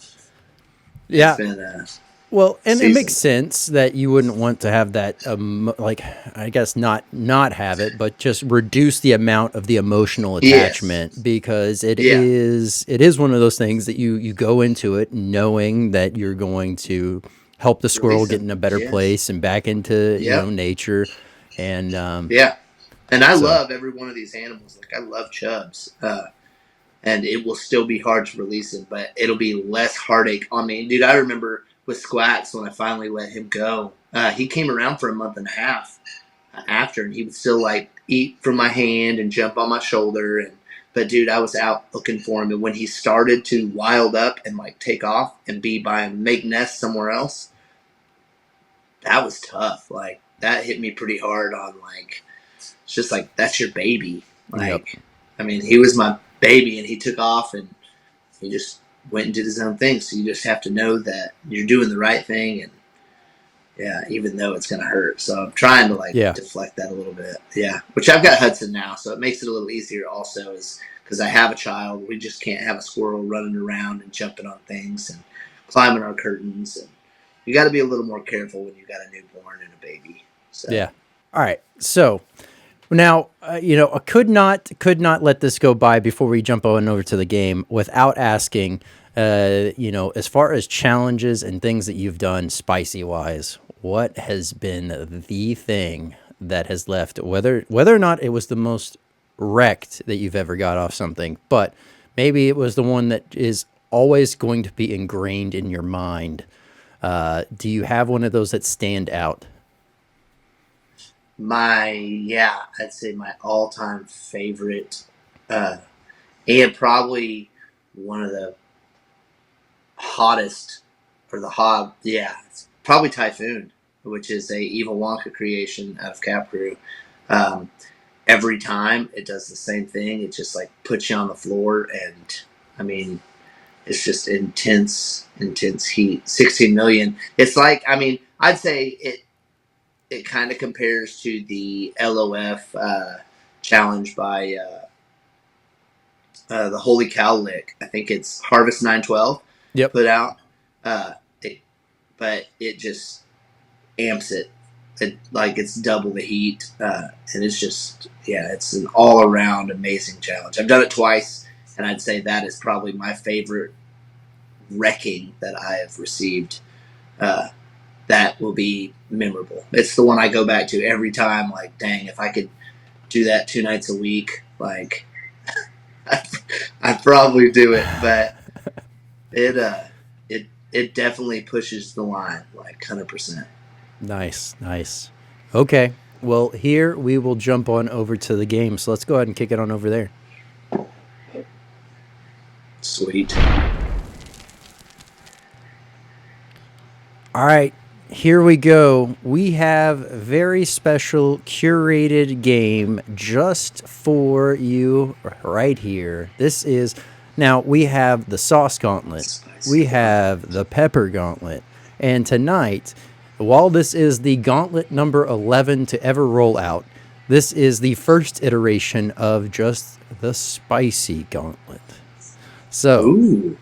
it's been and it makes sense that you wouldn't want to have that, I guess not have it, but just reduce the amount of the emotional attachment because it is one of those things that you go into it knowing that you're going to help the squirrel get in a better place and back into nature, and And I love every one of these animals. Like I love Chubbs, and it will still be hard to release him, but it'll be less heartache on me. Dude, I remember with Squacks when I finally let him go. He came around for a month and a half after, and he would still like eat from my hand and jump on my shoulder. But dude, I was out looking for him, and when he started to wild up and like take off and make nests somewhere else, that was tough. Like that hit me pretty hard on like. It's just like, that's your baby. Like, I mean, he was my baby and he took off and he just went and did his own thing. So you just have to know that you're doing the right thing. And even though it's going to hurt. So I'm trying to deflect that a little bit. Yeah. Which I've got Hudson now. So it makes it a little easier also is because I have a child. We just can't have a squirrel running around and jumping on things and climbing our curtains. And you got to be a little more careful when you got a newborn and a baby. So. Yeah. All right. So, now, I could not let this go by before we jump on over to the game without asking, as far as challenges and things that you've done spicy-wise, what has been the thing that has left, whether or not it was the most wrecked that you've ever got off something, but maybe it was the one that is always going to be ingrained in your mind. Do you have one of those that stand out? I'd say my all-time favorite, and probably one of the hottest, it's probably Typhoon, which is a Evil Wonka creation out of Cap Crew. Every time it does the same thing. It just like puts you on the floor, and I mean, it's just intense heat. 16 million. It's like, I mean, I'd say it kind of compares to the LOF challenge by the Holy Cow Lick. I think it's Harvest 912 put out. But it just amps it. It's double the heat. And it's just, it's an all-around amazing challenge. I've done it twice, and I'd say that is probably my favorite wrecking that I have received. That will be memorable. It's the one I go back to every time. Like, dang, if I could do that 2 nights a week, like, I'd probably do it. But it definitely pushes the line, like 100%. Nice. Okay, well, here we will jump on over to the game. So let's go ahead and kick it on over there. Sweet. All right, here we go. We have a very special curated game just for you right here. This is now we have the Sauce Gauntlet, we have the Pepper Gauntlet, and tonight, while this is the Gauntlet number 11 to ever roll out, this is the first iteration of just the Spicy Gauntlet. So, Ooh.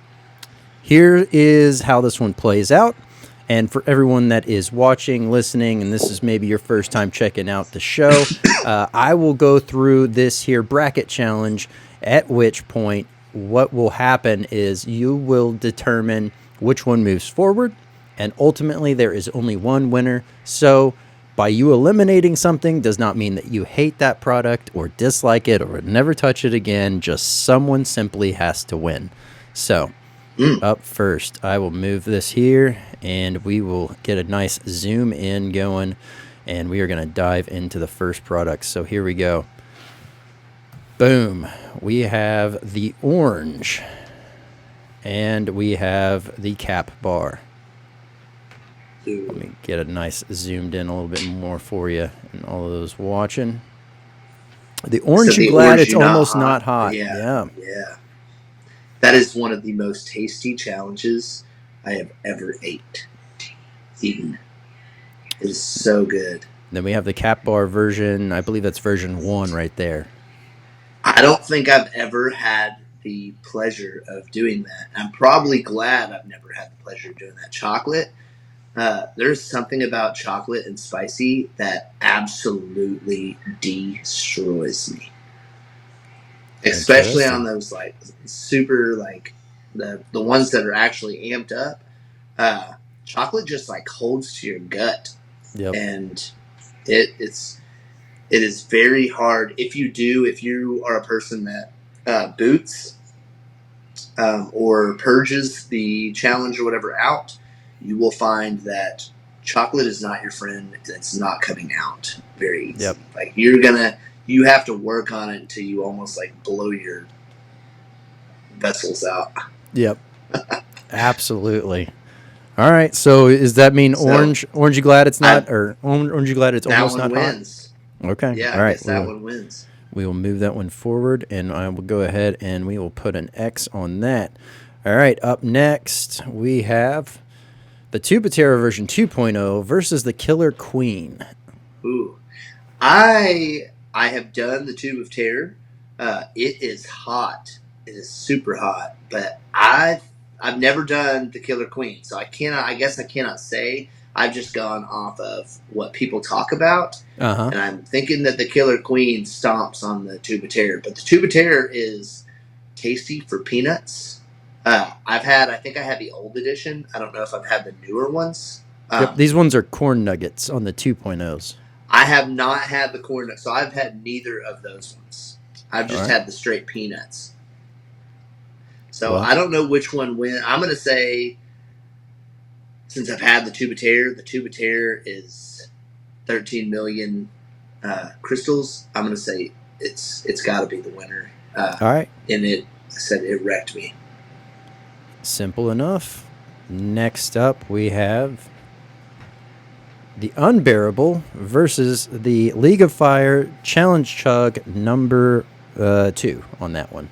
here is how this one plays out. And for everyone that is watching, listening, and this is maybe your first time checking out the show, I will go through this here bracket challenge, at which point what will happen is you will determine which one moves forward, and ultimately there is only one winner. So by you eliminating something does not mean that you hate that product or dislike it or would never touch it again. Just someone simply has to win. So up first, I will move this here, and we will get a nice zoom in going, and we are going to dive into the first product. So here we go. Boom. We have the orange, and we have the cap bar. Let me get a nice zoomed in a little bit more for you and all of those watching. The orange, you glad it's almost not hot. Yeah. That is one of the most tasty challenges I have ever eaten. It is so good. Then we have the cap bar version. I believe that's version 1 right there. I don't think I've ever had the pleasure of doing that. I'm probably glad I've never had the pleasure of doing that. Chocolate. There's something about chocolate and spicy that absolutely destroys me. Especially on those like super like the ones that are actually amped up. Chocolate just like holds to your gut. Yep. And it is very hard if you are a person that boots or purges the challenge or whatever out, you will find that chocolate is not your friend. It's not coming out very easy. Yep. Like you have to work on it until you almost like blow your vessels out. Yep. Absolutely. All right. So does that mean orange? Orange, you glad it's not, or orange, you glad it's almost not wins. Hot? Okay. Yeah. All right. I guess that one wins. We will move that one forward, and I will go ahead and we will put an X on that. All right. Up next, we have the Tubatera version 2.0 versus the Killer Queen. Ooh. I have done the Tube of Terror. It is hot. It is super hot. But I've never done the Killer Queen, so I guess I cannot say. I've just gone off of what people talk about, and I'm thinking that the Killer Queen stomps on the Tube of Terror. But the Tube of Terror is tasty for peanuts. I think I had the old edition. I don't know if I've had the newer ones. Yep, these ones are corn nuggets on the 2.0s. I have not had the corn nuggets, so I've had neither of those ones. I've just had the straight peanuts. So I don't know which one wins. I'm going to say, since I've had the Tube of Terror is 13 million crystals. I'm going to say it's got to be the winner. All right. And it wrecked me. Simple enough. Next up, we have the Unbearable versus the League of Fire Challenge Chug number 2 on that one.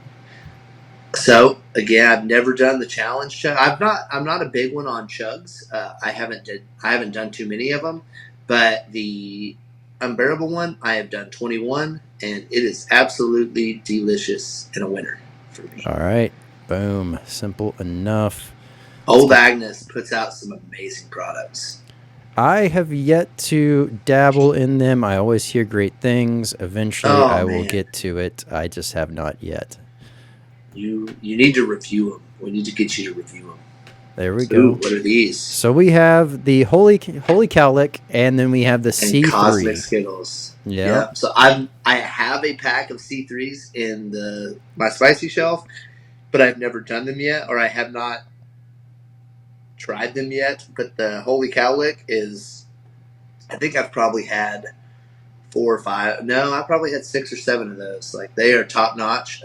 So again, I've never done the challenge chug. I'm not a big one on chugs. I haven't done too many of them, but the Unbearable one I have done 21, and it is absolutely delicious and a winner for me. All right, boom, simple enough. Old Agnes puts out some amazing products. I have yet to dabble in them. I always hear great things. Eventually, I will get to it. I just have not yet. You need to review them. We need to get you to review them. There we go. What are these? So we have the Holy Cowlick, and then we have the C3. Cosmic Skittles. Yeah. So I have a pack of C3s in my spicy shelf, but I've never done them yet, or I have not tried them yet. But the Holy Cowlick is, I think I've probably had 4 or 5. No, I probably had 6 or 7 of those. Like, they are top notch.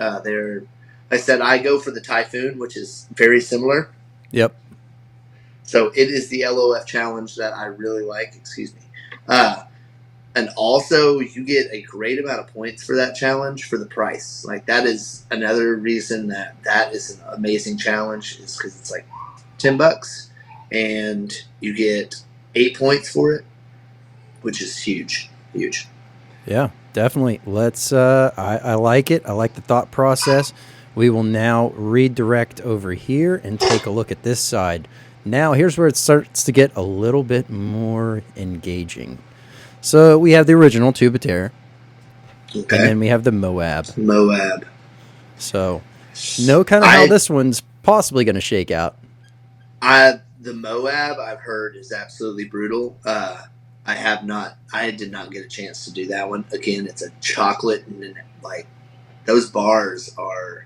I said I go for the Typhoon, which is very similar. Yep. So it is the LOF challenge that I really like. Excuse me. And also, you get a great amount of points for that challenge for the price. Like, that is another reason that is an amazing challenge, is because it's like $10, and you get 8 points for it, which is huge, huge. Yeah, definitely. Let's. I like it. I like the thought process. We will now redirect over here and take a look at this side. Now, here's where it starts to get a little bit more engaging. So we have the original Tuba-Terra, Okay. and then we have the Moab. Moab. So, know kind of how this one's possibly going to shake out. The Moab, I've heard, is absolutely brutal. I did not get a chance to do that one. Again, it's a chocolate, and like those bars are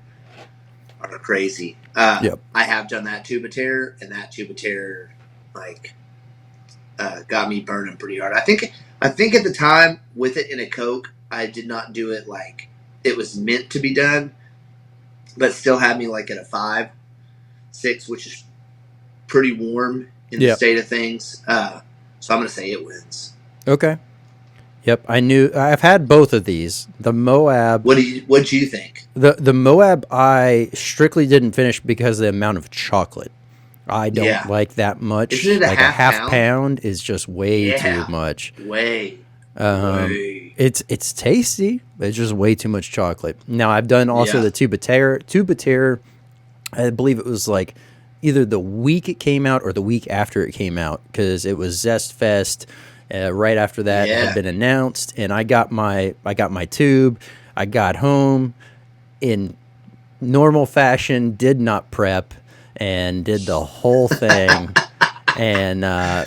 crazy. Yep. I have done that Tuba-Terra, and that Tuba-Terra got me burning pretty hard. I think at the time with it in a Coke, I did not do it like it was meant to be done, but still had me like at a 5, 6, which is pretty warm in the state of things. So I'm going to say it wins. Okay. Yep, I've had both of these. The Moab. What do you think? The Moab I strictly didn't finish because of the amount of chocolate. I don't like that much. Isn't it like a half pound is just way too much. Way. It's tasty, but it's just way too much chocolate. Now I've done also the Tuba-Terra. Tuba-Terra, I believe it was like either the week it came out or the week after it came out, because it was Zest Fest. Right after that had been announced, and I got my tube. I got home in normal fashion, did not prep, and did the whole thing. And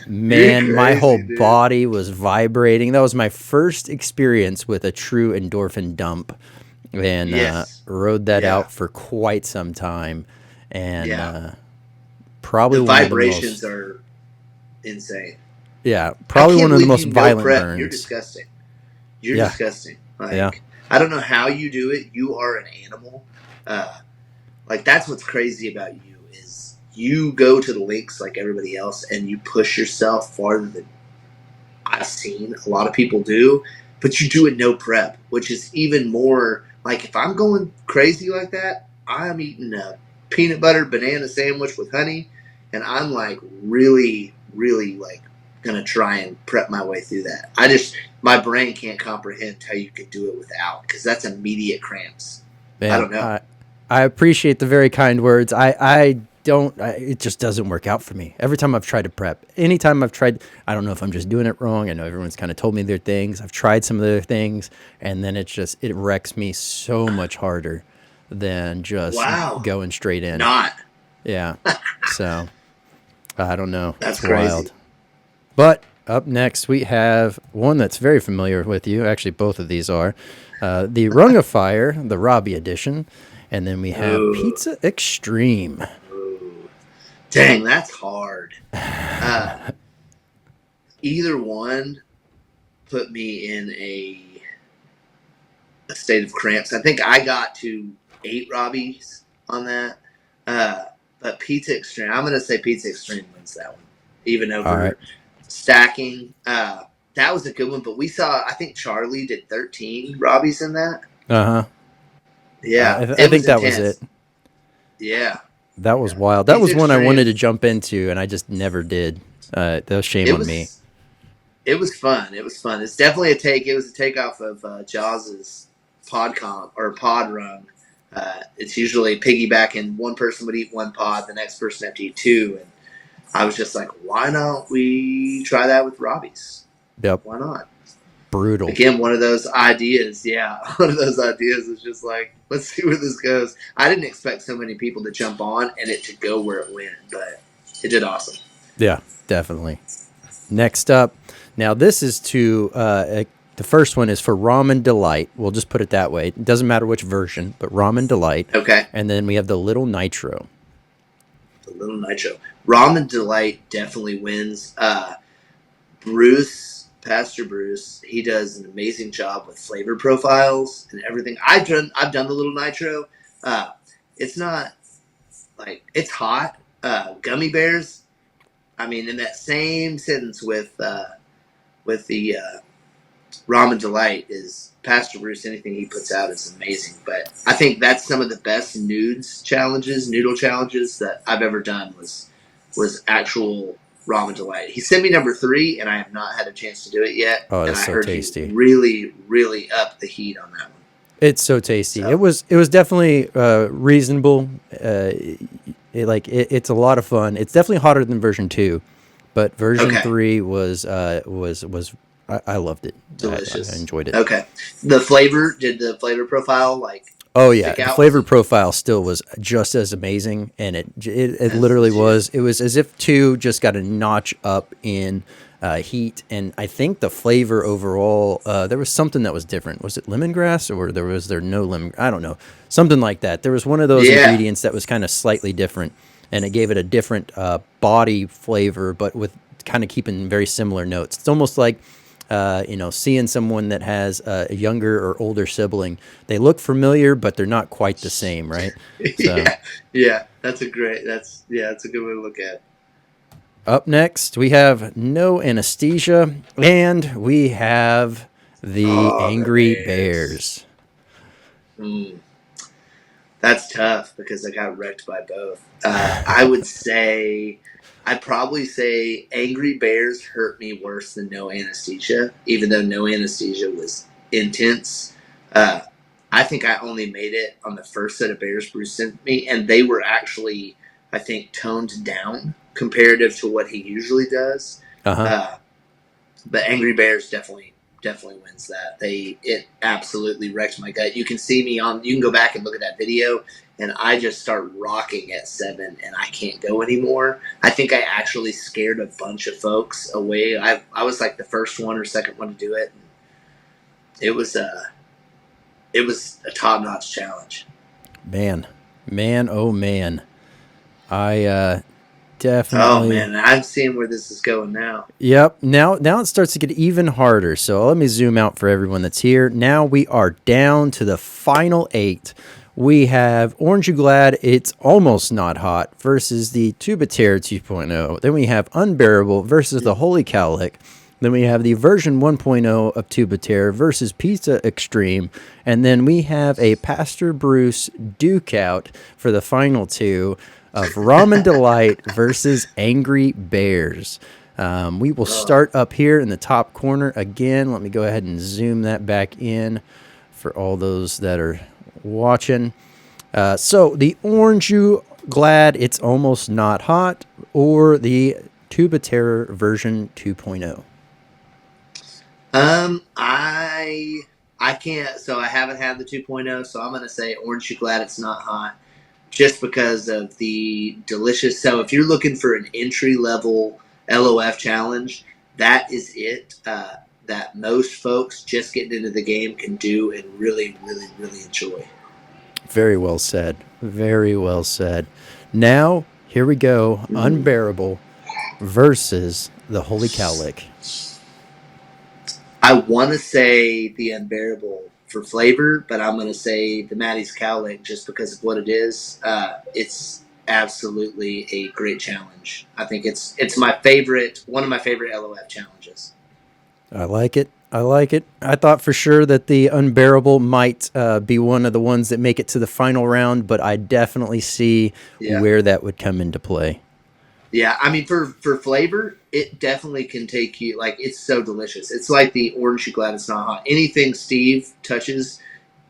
man, my whole body was vibrating. That was my first experience with a true endorphin dump, and rode that out for quite some time. And probably the one vibrations of the most, are insane. Yeah, probably one of the most violent burns. You're disgusting. You're disgusting. Like, I don't know how you do it. You are an animal. Like, that's what's crazy about you, is you go to the links like everybody else, and you push yourself farther than I've seen a lot of people do, but you do it no prep, which is even more, like, if I'm going crazy like that, I'm eating a peanut butter banana sandwich with honey, and I'm like really, really like going to try and prep my way through that. My brain can't comprehend how you could do it without, because that's immediate cramps. Man, I don't know. I appreciate the very kind words. It just doesn't work out for me. Every time I've tried to prep, anytime I've tried, I don't know if I'm just doing it wrong. I know everyone's kind of told me their things. I've tried some of their things, and then it wrecks me so much harder than just going straight in. Yeah. So I don't know. That's crazy. Wild. But up next, we have one that's very familiar with you. Actually, both of these are. The Rung of Fire, the Robbie edition. And then we have Pizza Extreme. Ooh. Dang, that's hard. Either one put me in a state of cramps. I think I got to 8 Robbies on that. But Pizza Extreme, I'm going to say Pizza Extreme wins that one. Even over stacking. That was a good one, but we saw, I think Charlie did 13 Robbies in that. Uh-huh. Yeah. I think that was it. Yeah. That was wild. That was one I wanted to jump into, and I just never did. That was shame on me. It was fun. It's definitely a take. It was a takeoff of Jaws's pod run. It's usually piggybacking. One person would eat one pod, the next person had to eat 2, and I was just like, why don't we try that with Robbies? Yep. Why not? Brutal. Again, one of those ideas. Yeah, one of those ideas is just like, let's see where this goes. I didn't expect so many people to jump on and it to go where it went, but it did awesome. Yeah, definitely. Next up, now this is the first one is for Ramen Delight. We'll just put it that way. It doesn't matter which version, but Ramen Delight. Okay. And then we have the Little Nitro. The Little Nitro. Ramen Delight definitely wins. Pastor Bruce, he does an amazing job with flavor profiles and everything. I've done the Little Nitro. it's not like it's hot. Gummy bears. I mean, in that same sentence with the Ramen Delight is Pastor Bruce. Anything he puts out is amazing. But I think that's some of the best noodle challenges that I've ever done was actual Ramen Delight. He sent me number 3, and I have not had a chance to do it yet. Oh, And that's I so heard he tasty. really, really upped the heat on that one. It's so tasty. So, It was definitely reasonable. It's a lot of fun. It's definitely hotter than version 2, but version okay, 3 was I loved it. I delicious. enjoyed it. Okay, did the flavor profile like Oh yeah, stick the out with flavor you? profile still was just as amazing, and it That's literally legit. was. It was as if 2 just got a notch up in heat, and I think the flavor overall, there was something that was different. Was it lemongrass, or was there no lemon? I don't know, something like that. There was one of those Yeah, ingredients that was kind of slightly different, and it gave it a different body flavor, but with kind of keeping very similar notes. It's almost like seeing someone that has a younger or older sibling. They look familiar, but they're not quite the same, right? So yeah, yeah. That's a great. That's a good way to look at it. up next, we have No Anesthesia, and we have the Oh, the Angry Bears. Bears. Mm, that's tough because I got wrecked by both. I'd probably say Angry Bears hurt me worse than No Anesthesia, even though No Anesthesia was intense. Uh, I think I only made it on the first set of Bears Bruce sent me, and they were actually, I think, toned down comparative to what he usually does. Uh huh. Uh, but Angry Bears definitely wins that. It absolutely wrecked my gut. You can see me on. You can go back and look at that video, and I just start rocking at 7, and I can't go anymore. I think I actually scared a bunch of folks away. I was like the first one or second one to do it. It was it was a top notch challenge. Man, man, oh man. I Oh definitely. man, I'm seeing where this is going now. Yep. Now it starts to get even harder. So let me zoom out for everyone that's here. Now we are down to the final 8. We have Orange You Glad, It's Almost Not Hot versus the Tubaterra 2.0. Then we have Unbearable versus the Holy Cowlick. Then we have the version 1.0 of Tubaterra versus Pizza Extreme. And then we have a Pastor Bruce Duke out for the final 2 of Ramen Delight versus Angry Bears. We will Oh, start up here in the top corner again. Let me go ahead and zoom that back in for all those that are watching. So the Orange You Glad It's Almost Not Hot, or the Tuba Terror version 2.0. I can't. So I haven't had the 2.0. So I'm gonna say Orange You Glad It's Not Hot, just because of the delicious. So if you're looking for an entry level LOF challenge, that is it. That most folks just getting into the game can do and really, really, really enjoy. Very well said. Very well said. Now, here we go. Mm. Unbearable versus the Holy Cowlick. I want to say the Unbearable for flavor, but I'm going to say the Maddie's Cowlick just because of what it is. It's absolutely a great challenge. I think it's my favorite, one of my favorite LOF challenges. I like it. I like it. I thought for sure that the Unbearable might be one of the ones that make it to the final round, but I definitely see Yeah. where that would come into play. Yeah, I mean for flavor, it definitely can take you like it's so delicious. It's like the orange you glad it's not hot. Anything Steve touches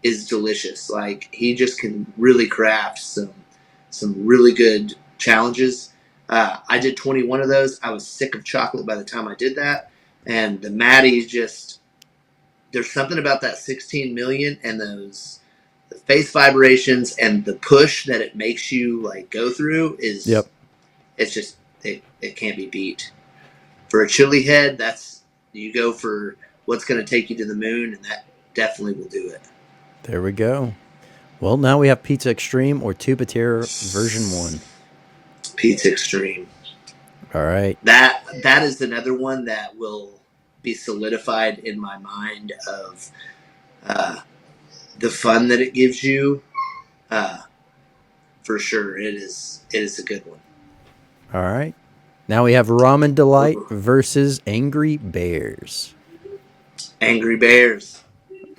is delicious. Like he just can really craft some really good challenges. I did 21 of those. I was sick of chocolate by the time I did that, and the Maddie's just there's something about that 16 million and those the face vibrations and the push that it makes you like go through is Yep. it's just it can't be beat. For a chili head, that's you go for what's going to take you to the moon, and that definitely will do it. There we go. Well, now we have Pizza Extreme or Tuba Terror version 1. Pizza Extreme. All right. That is another one that will be solidified in my mind of uh, the fun that it gives you. Uh, for sure. It is a good one. All right. Now we have Ramen Delight Ooh. versus Angry Bears. Angry Bears.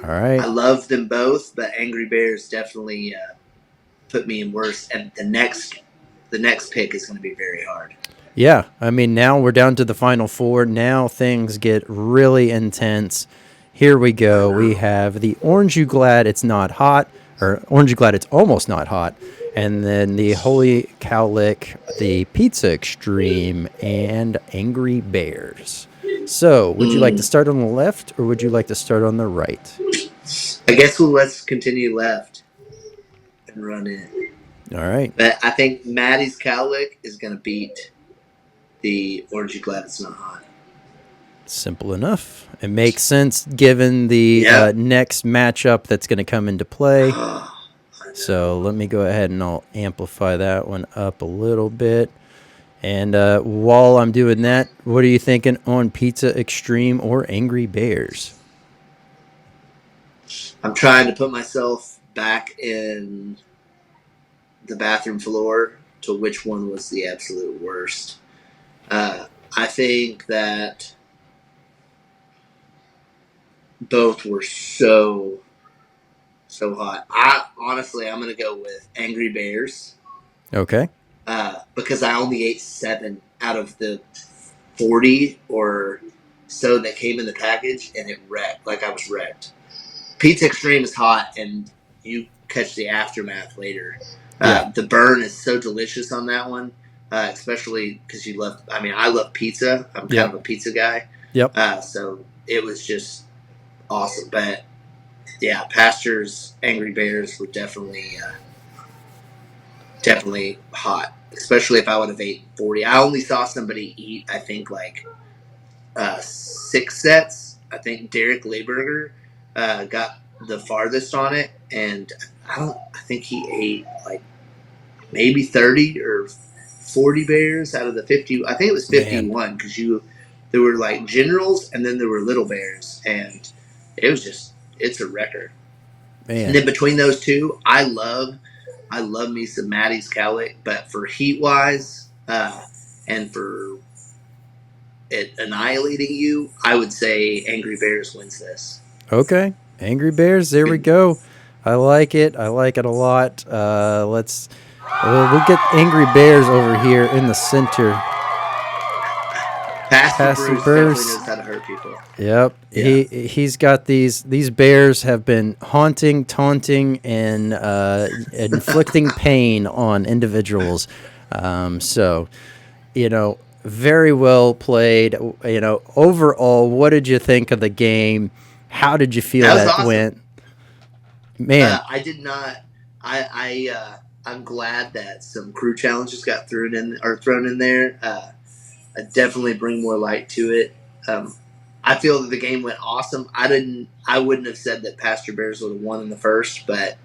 All I right. love them both, but Angry Bears definitely put me in worse. And the next pick is going to be very hard. Yeah. I mean, now we're down to the final four. Now things get really intense. Here we I go. We know. have the Orange You Glad It's Not Hot, or Orange You Glad It's Almost Not Hot, and then the Holy Cow Lick, the Pizza Extreme, and Angry Bears. So, would you like to Mm, start on the left or would you like to start on the right? I guess let's continue left and run in. All right. But I think Maddie's Cowlick is going to beat the Orange You Glad It's Not Hot. Simple enough. It makes sense given the Yep. next matchup that's going to come into play. So let me go ahead and I'll amplify that one up a little bit. And while I'm doing that, what are you thinking on Pizza Extreme or Angry Bears? I'm trying to put myself back in the bathroom floor to which one was the absolute worst. I think that both were so hot. I'm gonna go with Angry Bears Okay. because I only ate 7 out of the 40 or so that came in the package, and it wrecked. Like I was wrecked. Pizza Extreme is hot, and you catch the aftermath later. Yeah. The burn is so delicious on that one, especially because you love. I mean, I love pizza. I'm kind of a pizza guy. Yep. So it was just awesome. But yeah, Pastor's Angry Bears were definitely hot. Especially if I would have ate 40. I only saw somebody eat, I think, like 6 sets. I think Derek Layberger got the farthest on it, and I think he ate like maybe 30 or 40 bears out of the 50. I think it was Man. 51 because there were like generals and then there were little bears, and it's a record. And Man. then between those two, I love me some Maddie's Cowlick, but for heat wise and for it annihilating you, I would say Angry Bears wins this. Okay. Angry Bears. There we go. I like it. I like it a lot. We'll get Angry Bears over here in the center. Pastor Pastor Bruce definitely Bruce. knows how to hurt people. Yep. Yeah. He's got these bears have been haunting, taunting, and inflicting pain on individuals. So, very well played. Overall, what did you think of the game? How did you feel That was that awesome. went? Man, I did not. I'm glad that some crew challenges got thrown in there. I definitely bring more light to it. I feel that the game went awesome. I wouldn't have said that Pastor Bears would have won in the first, but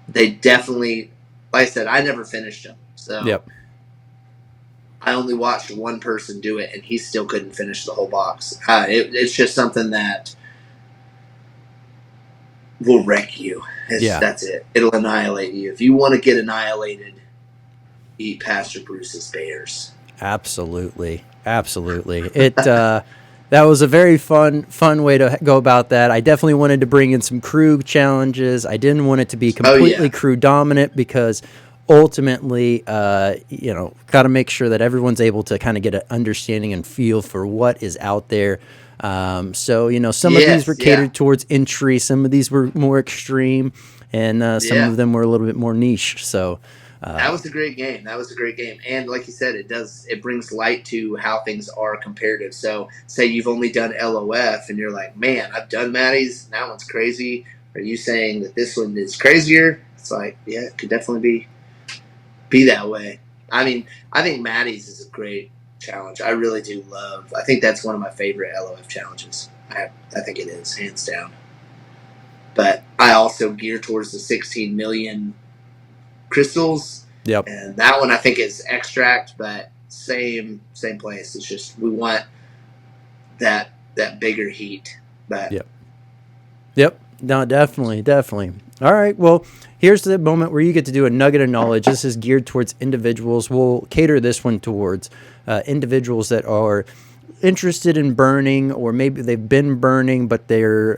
they definitely. Like I said, I never finished them, so yep. I only watched one person do it, and he still couldn't finish the whole box. It's just something that will wreck you. That's it. It'll annihilate you. If you want to get annihilated, eat Pastor Bruce's Bears. Absolutely. It that was a very fun way to go about that. I definitely wanted to bring in some crew challenges. I didn't want it to be completely crew dominant because ultimately, got to make sure that everyone's able to kind of get an understanding and feel for what is out there. Some of these were catered towards entry, some of these were more extreme, and some of them were a little bit more niche. So that was a great game. And like you said, it brings light to how things are comparative. So say you've only done LOF and you're like, man, I've done Maddie's, that one's crazy. Are you saying that this one is crazier? It's like, yeah, it could definitely be that way. I mean, I think Maddie's is a great challenge. I really do love. I think that's one of my favorite LOF challenges. I think it is, hands down. But I also gear towards the 16 million crystals. Yep. And that one I think is extract, but same place. It's just we want that bigger heat. But Yep. No, definitely, definitely. All right. Well, here's the moment where you get to do a nugget of knowledge. This is geared towards individuals. We'll cater this one towards individuals that are interested in burning, or maybe they've been burning, but they're,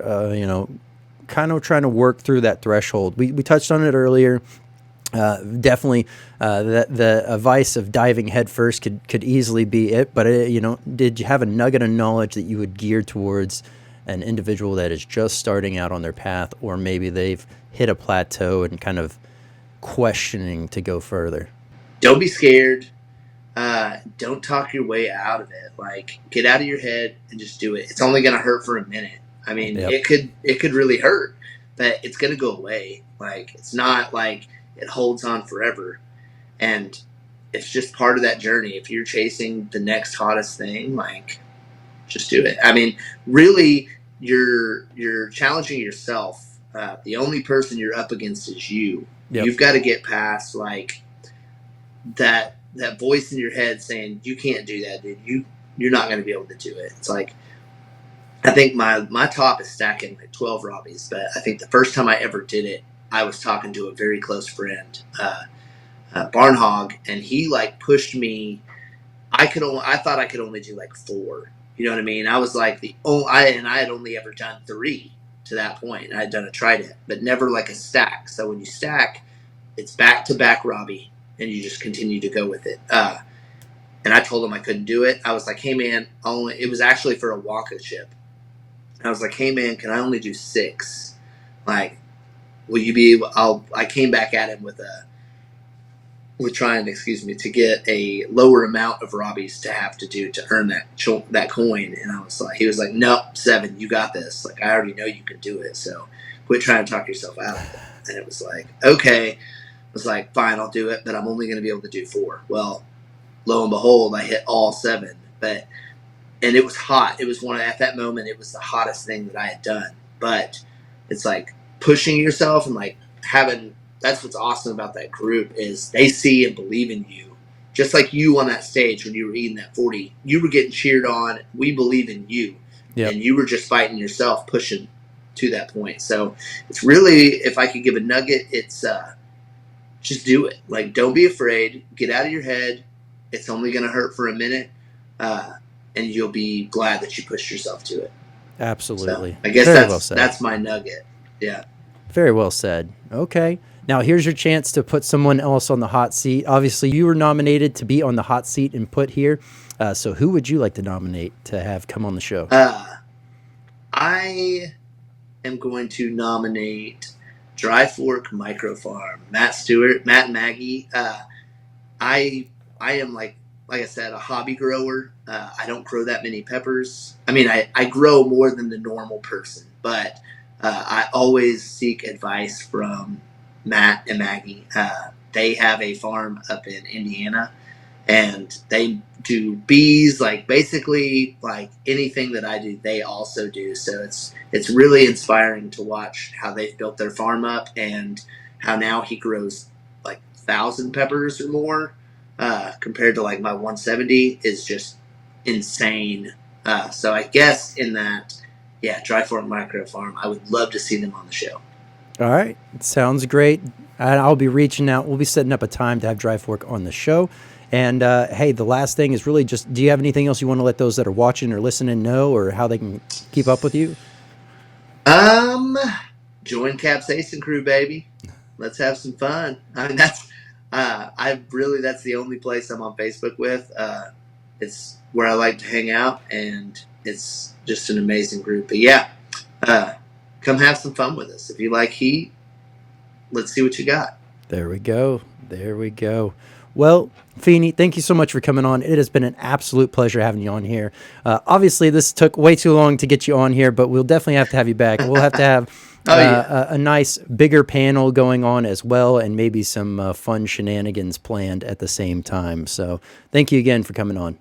kind of trying to work through that threshold. We touched on it earlier. Definitely, the advice of diving headfirst could easily be it. But did you have a nugget of knowledge that you would gear towards an individual that is just starting out on their path, or maybe they've hit a plateau and kind of questioning to go further? Don't be scared. Don't talk your way out of it. Like, get out of your head and just do it. It's only going to hurt for a minute. I mean, Yep. it could really hurt, but it's going to go away. Like, it's not like it holds on forever. And it's just part of that journey. If you're chasing the next hottest thing, like, just do it. I mean, really, you're challenging yourself. The only person you're up against is you. Yep. You've got to get past like that voice in your head saying you can't do that, dude. You're not going to be able to do it. It's like, I think my top is stacking like 12 Robbies, but I think the first time I ever did it, I was talking to a very close friend, Barn Hog, and he like pushed me. I thought I could only do like 4. You know what I mean? I was like I had only ever done 3 to that point. I had done a trident, but never like a stack. So when you stack, it's back to back Robbie, and you just continue to go with it. And I told him I couldn't do it. I was like, hey man, it was actually for a Wonka chip. I was like, hey man, can I only do 6? Like, will you be able? I came back at him with trying, to get a lower amount of Robbies to have to do to earn that coin. And he was like, nope, 7, you got this. Like, I already know you can do it. So quit trying to talk yourself out of it. And it was like, okay. I was like, fine, I'll do it, but I'm only going to be able to do 4. Well, lo and behold, I hit all 7, and it was hot. It was at that moment, it was the hottest thing that I had done. But it's like pushing yourself and like that's what's awesome about that group is they see and believe in you. Just like you on that stage when you were eating that 40, you were getting cheered on. We believe in you. Yep. And you were just fighting yourself, pushing to that point. So it's really, if I could give a nugget, it's just do it. Like, don't be afraid. Get out of your head. It's only going to hurt for a minute. And you'll be glad that you pushed yourself to it. Absolutely. So I guess that's my nugget. Yeah. Very well said. Okay. Now here's your chance to put someone else on the hot seat. Obviously, you were nominated to be on the hot seat and put here. So who would you like to nominate to have come on the show? I am going to nominate Dry Fork Micro Farm, Matt and Maggie. I am like I said, a hobby grower. I don't grow that many peppers. I mean, I grow more than the normal person, but I always seek advice from Matt and Maggie. They have a farm up in Indiana, and they do bees, like basically like anything that I do, they also do. So it's really inspiring to watch how they've built their farm up and how now he grows like 1,000 peppers or more. Compared to like my 170 is just insane. So I guess in that, Dry Fork Micro Farm, I would love to see them on the show. All right. Sounds great. I'll be reaching out. We'll be setting up a time to have Dry Fork on the show. And hey, the last thing is really just, do you have anything else you want to let those that are watching or listening know, or how they can keep up with you? Join Capsaicin Crew, baby. Let's have some fun. I mean, that's the only place I'm on Facebook with. It's where I like to hang out, and it's just an amazing group. But come have some fun with us. If you like heat, let's see what you got. There we go. Well, Feeney, thank you so much for coming on. It has been an absolute pleasure having you on here. Obviously, this took way too long to get you on here, but we'll definitely have to have you back. We'll have to have a nice, bigger panel going on as well, and maybe some fun shenanigans planned at the same time. So thank you again for coming on.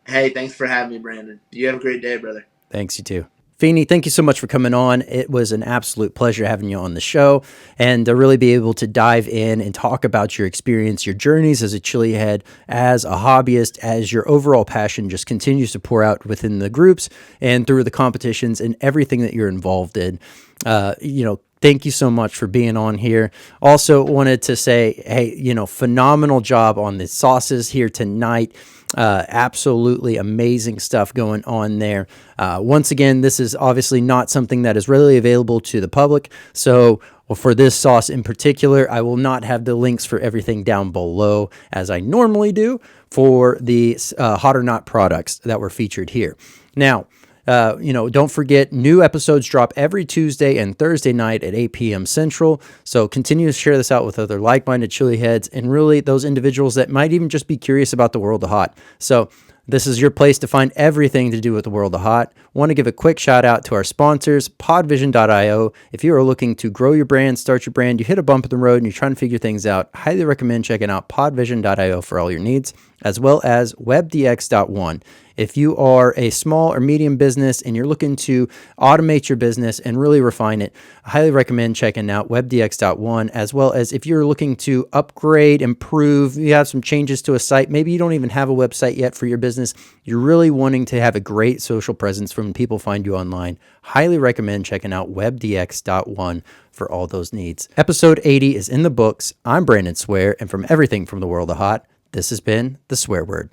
Hey, thanks for having me, Brandon. You have a great day, brother. Thanks, you too. Feeney, thank you so much for coming on. It was an absolute pleasure having you on the show and to really be able to dive in and talk about your experience, your journeys as a chilehead, as a hobbyist, as your overall passion just continues to pour out within the groups and through the competitions and everything that you're involved in. Thank you so much for being on here. Also wanted to say, hey, phenomenal job on the sauces here tonight. Absolutely amazing stuff going on there. Once again, this is obviously not something that is readily available to the public. So for this sauce in particular, I will not have the links for everything down below as I normally do for the Hot or Not products that were featured here. Now, don't forget, new episodes drop every Tuesday and Thursday night at 8 p.m. Central. So continue to share this out with other like-minded chili heads and really those individuals that might even just be curious about the world of hot. So this is your place to find everything to do with the world of hot. Want to give a quick shout out to our sponsors, podvision.io. If you are looking to grow your brand, start your brand, you hit a bump in the road and you're trying to figure things out, highly recommend checking out podvision.io for all your needs, as well as webdx.one. If you are a small or medium business and you're looking to automate your business and really refine it, I highly recommend checking out webdx.one, as well as if you're looking to upgrade, improve, you have some changes to a site, maybe you don't even have a website yet for your business, you're really wanting to have a great social presence when people find you online, highly recommend checking out webdx.one for all those needs. Episode 80 is in the books. I'm Brandon Swear, and from everything from the world of hot, this has been The Swear Word.